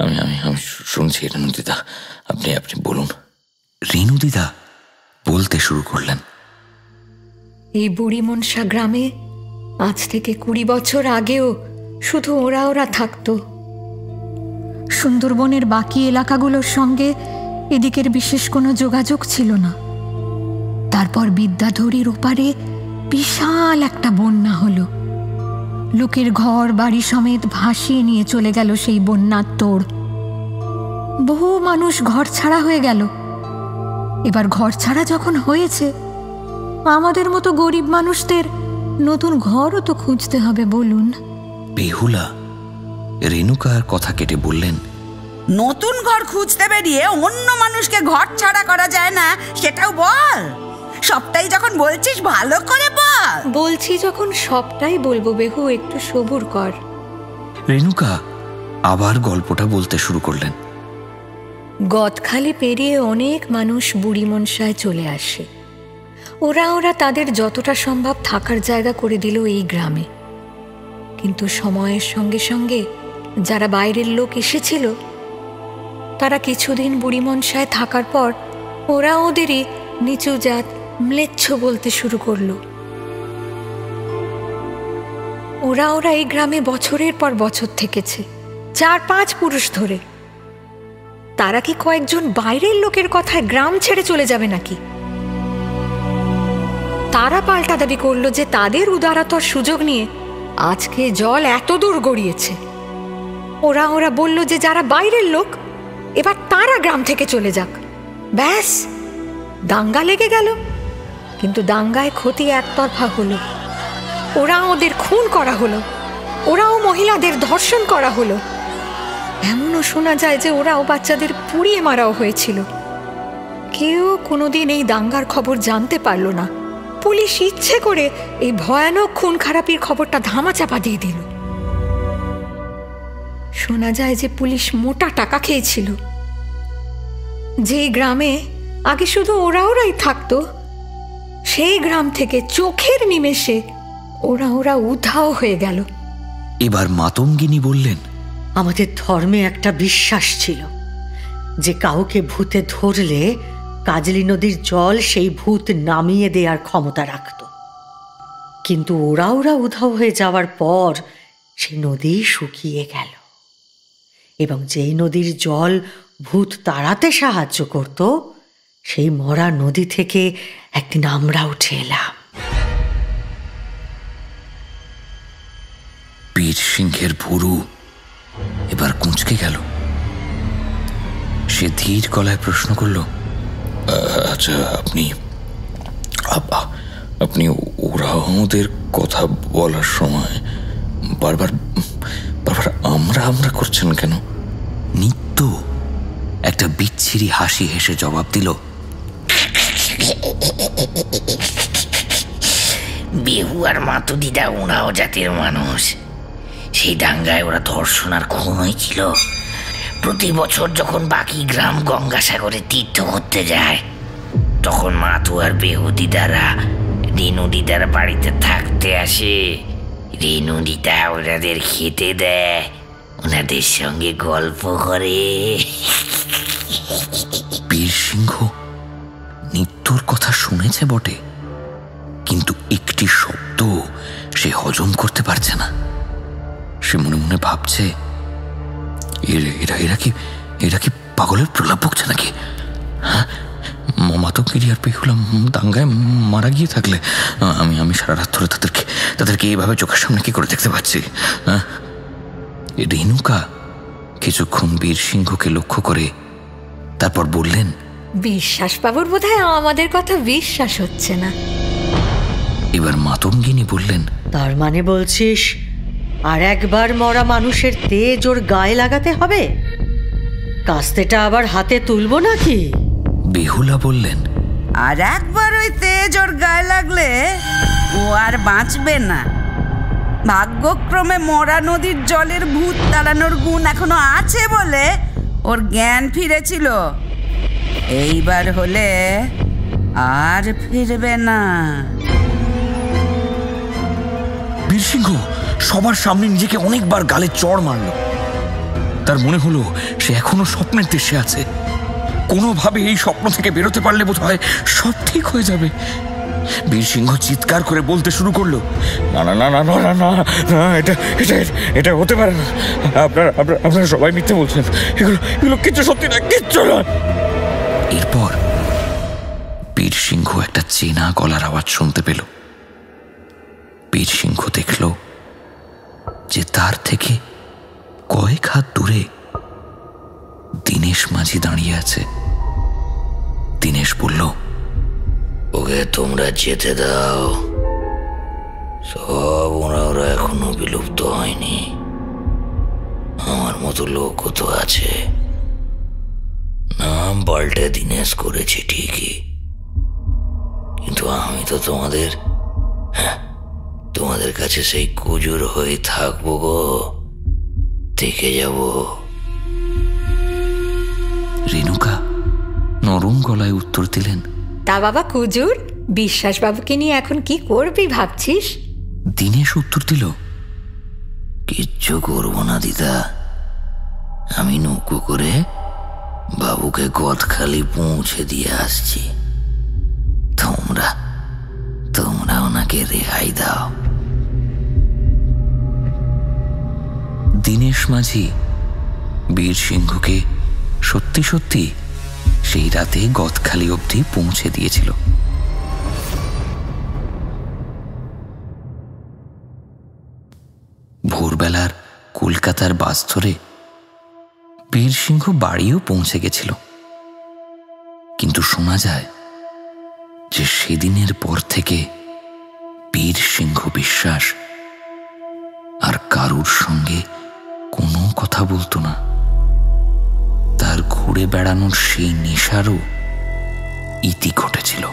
আমি শুনছি রেণুদিদা, আপনি বলুন। রেণুদিদা বলতে শুরু করলেন, এই বুড়িমনসা গ্রামে আজ থেকে 20 বছর আগেও শুধু ওরা থাকতো। সুন্দরবনের বাকি এলাকাগুলোর সঙ্গে এদিকের বিশেষ কোনো যোগাযোগ ছিল না। তারপর বিদ্যাধরীর ওপারে বিশাল একটা বন্যা হলো। লোকের ঘর বাড়ি সমেত ভাসিয়ে নিয়ে চলে গেল সেই বন্যার তোড়। বহু মানুষ ঘর ছাড়া হয়ে গেল। এবার ঘর ছাড়া যখন হয়েছে, আমাদের মতো গরিব মানুষদের নতুন ঘরও তো খুঁজতে হবে, বলুন। বেহুলা রেণুকার কথা কেটে বললেন, নতুন ঘর খুঁজতে বেরিয়ে অন্য মানুষকে ঘর ছাড়া করা যায় না, সেটাও বল। সবটাই যখন বলছিস ভালো করে বল। বলছি যখন সবটাই বলবো বেহু, একটু সবুর কর। রেণুকা আবার গল্পটা বলতে শুরু করলেন। গদখালি পেরিয়ে অনেক মানুষ বুড়িমনসায় চলে আসে। ওরা তাদের যতটা সম্ভব থাকার জায়গা করে দিল এই গ্রামে। কিন্তু সময়ের সঙ্গে সঙ্গে যারা বাইরের লোক এসেছিল, তারা কিছুদিন বুড়িমনসায় থাকার পর ওরা ওদেরই নিচু জাত ম্লেচ্ছ বলতে শুরু করলো। ওরা এই গ্রামে বছরের পর বছর থেকেছে, 4-5 পুরুষ ধরে। তারা কি কয়েকজন বাইরের লোকের কথায় গ্রাম ছেড়ে চলে যাবে নাকি? তারা পাল্টা দাবি করলো যে তাদের উদারতার সুযোগ নিয়ে আজকে জল এত দূর গড়িয়েছে। ওরা বলল যে যারা বাইরের লোক এবার তারা গ্রাম থেকে চলে যাক। ব্যাস, দাঙ্গা লেগে গেল। কিন্তু দাঙ্গায় ক্ষতি একতরফা হলো। ওদের খুন করা হলো, ওরাও মহিলাদের ধর্ষণ করা হলো। এমনও শোনা যায় যে ওরাও বাচ্চাদের পুড়িয়ে মারাও হয়েছিল। কেউ কোনোদিন এই দাঙ্গার খবর জানতে পারল না। পুলিশ ইচ্ছে করে এই ভয়ানক খুন খারাপির খবরটা ধামাচাপা দিয়ে দিল। শোনা যায় যে পুলিশ মোটা টাকা খেয়েছিল। যেই গ্রামে আগে শুধু ওরাই থাকতো, সেই গ্রাম থেকে চোখের নিমেষে ওরা উধাও হয়ে গেল। এবার মাতঙ্গিনী বললেন, আমাদের ধর্মে একটা বিশ্বাস ছিল যে কাউকে ভূতে ধরলে কাজলি নদীর জল সেই ভূত নামিয়ে দেওয়ার ক্ষমতা রাখত। কিন্তু ওরা উধাও হয়ে যাওয়ার পর সেই নদী শুকিয়ে গেল, এবং যেই নদীর জল ভূত তাড়াতে সাহায্য করত, সেই মরা নদী থেকে একদিন আমরা উঠে এলাম। বীর সিংহের ভুরু এবার কুঁচকে গেল। সে ধীর গলায় প্রশ্ন করল, আচ্ছা, আপনি ওরাওদের কথা বলার সময় বারবার আমরা করছেন কেন? নিত্য একটা বিচ্ছিরি হাসি হেসে জবাব দিল, বেহু আর মাতু দিদা ওরাও জাতির মানুষ। সেই দাঙ্গায় ওরা ধর্ষণ আর খুন হয়েছিল। প্রতি বছর যখন বাকি গ্রাম গঙ্গাসাগরে তীর্থ করতে যায়, তখন মাথু আর বেহুদিদারা রেণুদিদার বাড়িতে থাকতে আসে। রেণুদিদা ওনাদের খেতে দেয়, ওনাদের সঙ্গে গল্প করে। বীরসিংহ নিত্যর কথা শুনেছে বটে, কিন্তু একটি শব্দ সে হজম করতে পারছে না। সে মনে মনে ভাবছে, এরা কি পাগলের প্রলাপ বকছে নাকি? হ্যাঁ, মাতঙ্গিরি আর বেহুলা দাঙ্গায় মারা গিয়ে থাকলে আমি সারা রাত ধরে তাদেরকে এইভাবে চোখের সামনে কি করে দেখতে পাচ্ছি? রেণুকা কিছুক্ষণ বীরসিংহকে লক্ষ্য করে তারপর বললেন, বিশ্বাস বাবুর বোধহয় আমাদের কথা বিশ্বাস হচ্ছে না। এবার মাতঙ্গিনী বললেন, তার মানে বলছিস আর একবার মরা মানুষের তেজ ওর গায়ে লাগাতে হবে? কাস্তেটা আবার হাতে তুলবো নাকি? বেহুলা বললেন, আর একবার ওই তেজ ওর গায়ে লাগলে ও আর বাঁচবে না। ভাগ্যক্রমে মরা নদীর জলের ভূত তাড়ানোর গুণ এখনো আছে বলে ওর জ্ঞান ফিরেছিল। এইবার হলে আর ফিরবে না। বীরসিংহ সবার সামনে নিজেকে অনেকবার গালে চড় মারল। তার মনে হলো সে এখনো স্বপ্নের দেশে আছে। কোনোভাবে এই স্বপ্ন থেকে বেরোতে পারলে বোধ হয় সব ঠিক হয়ে যাবে। বীরসিংহ চিৎকার করে বলতে শুরু করলো, না না না না না না না না, এটা হতে পারে না। আপনারা সবাই মিথ্যে বলছেন। এগুলো কিচ্ছু সত্যি না, কিচ্ছু না। এরপর বীরসিংহ একটা চেনা গলার আওয়াজ শুনতে পেল। বীরসিংহ দেখল যে তার থেকে কয়েক হাত দূরে দীনেশ মাঝি দাঁড়িয়ে আছে। দীনেশ বলল, ওকে তোমরা যেতে দাও, সব ওরা এখনো বিলুপ্ত হয়নি। আমার মতো লোকও তো আছে। নাম পাল্টে দীনেশ করেছি ঠিকই, কিন্তু আমি তো তোমাদের কাছে সেই কুজুর হয়ে থাকবো গো, থেকে যাব। রেণুকা নরম গলায় উত্তর দিলেন, তা বাবা কুজুর, বিশ্বাস বাবুকে নিয়ে এখন কি করবি ভাবছিস? দীনেশ উত্তর দিল, কিচ্ছু করবো না দিদা। আমি নৌকো করে বাবুকে গদখালি পৌঁছে দিয়ে আসছি। তোমরা ওনাকে রেহাই দাও। দীনেশ মাঝি বীরসিংহকে সত্যি সত্যি সেই রাতে গদখালি অবধি পৌঁছে দিয়েছিল। ভোরবেলার কলকাতার বাস ধরে বীরসিংহ বাড়িও পৌঁছে গেছিল। কিন্তু শোনা যায় যে সেদিনের পর থেকে বীরসিংহ বিশ্বাস আর কারুর সঙ্গে কোনো কথা বলতো না। তার ঘুরে বেড়ানোর সেই নেশারও ইতি ঘটেছিল।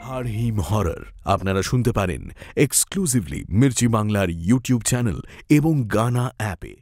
হারহিম হরর আপনারা শুনতে পারেন এক্সক্লুসিভলি মির্চি বাংলার ইউটিউব চ্যানেল এবং গানা অ্যাপে।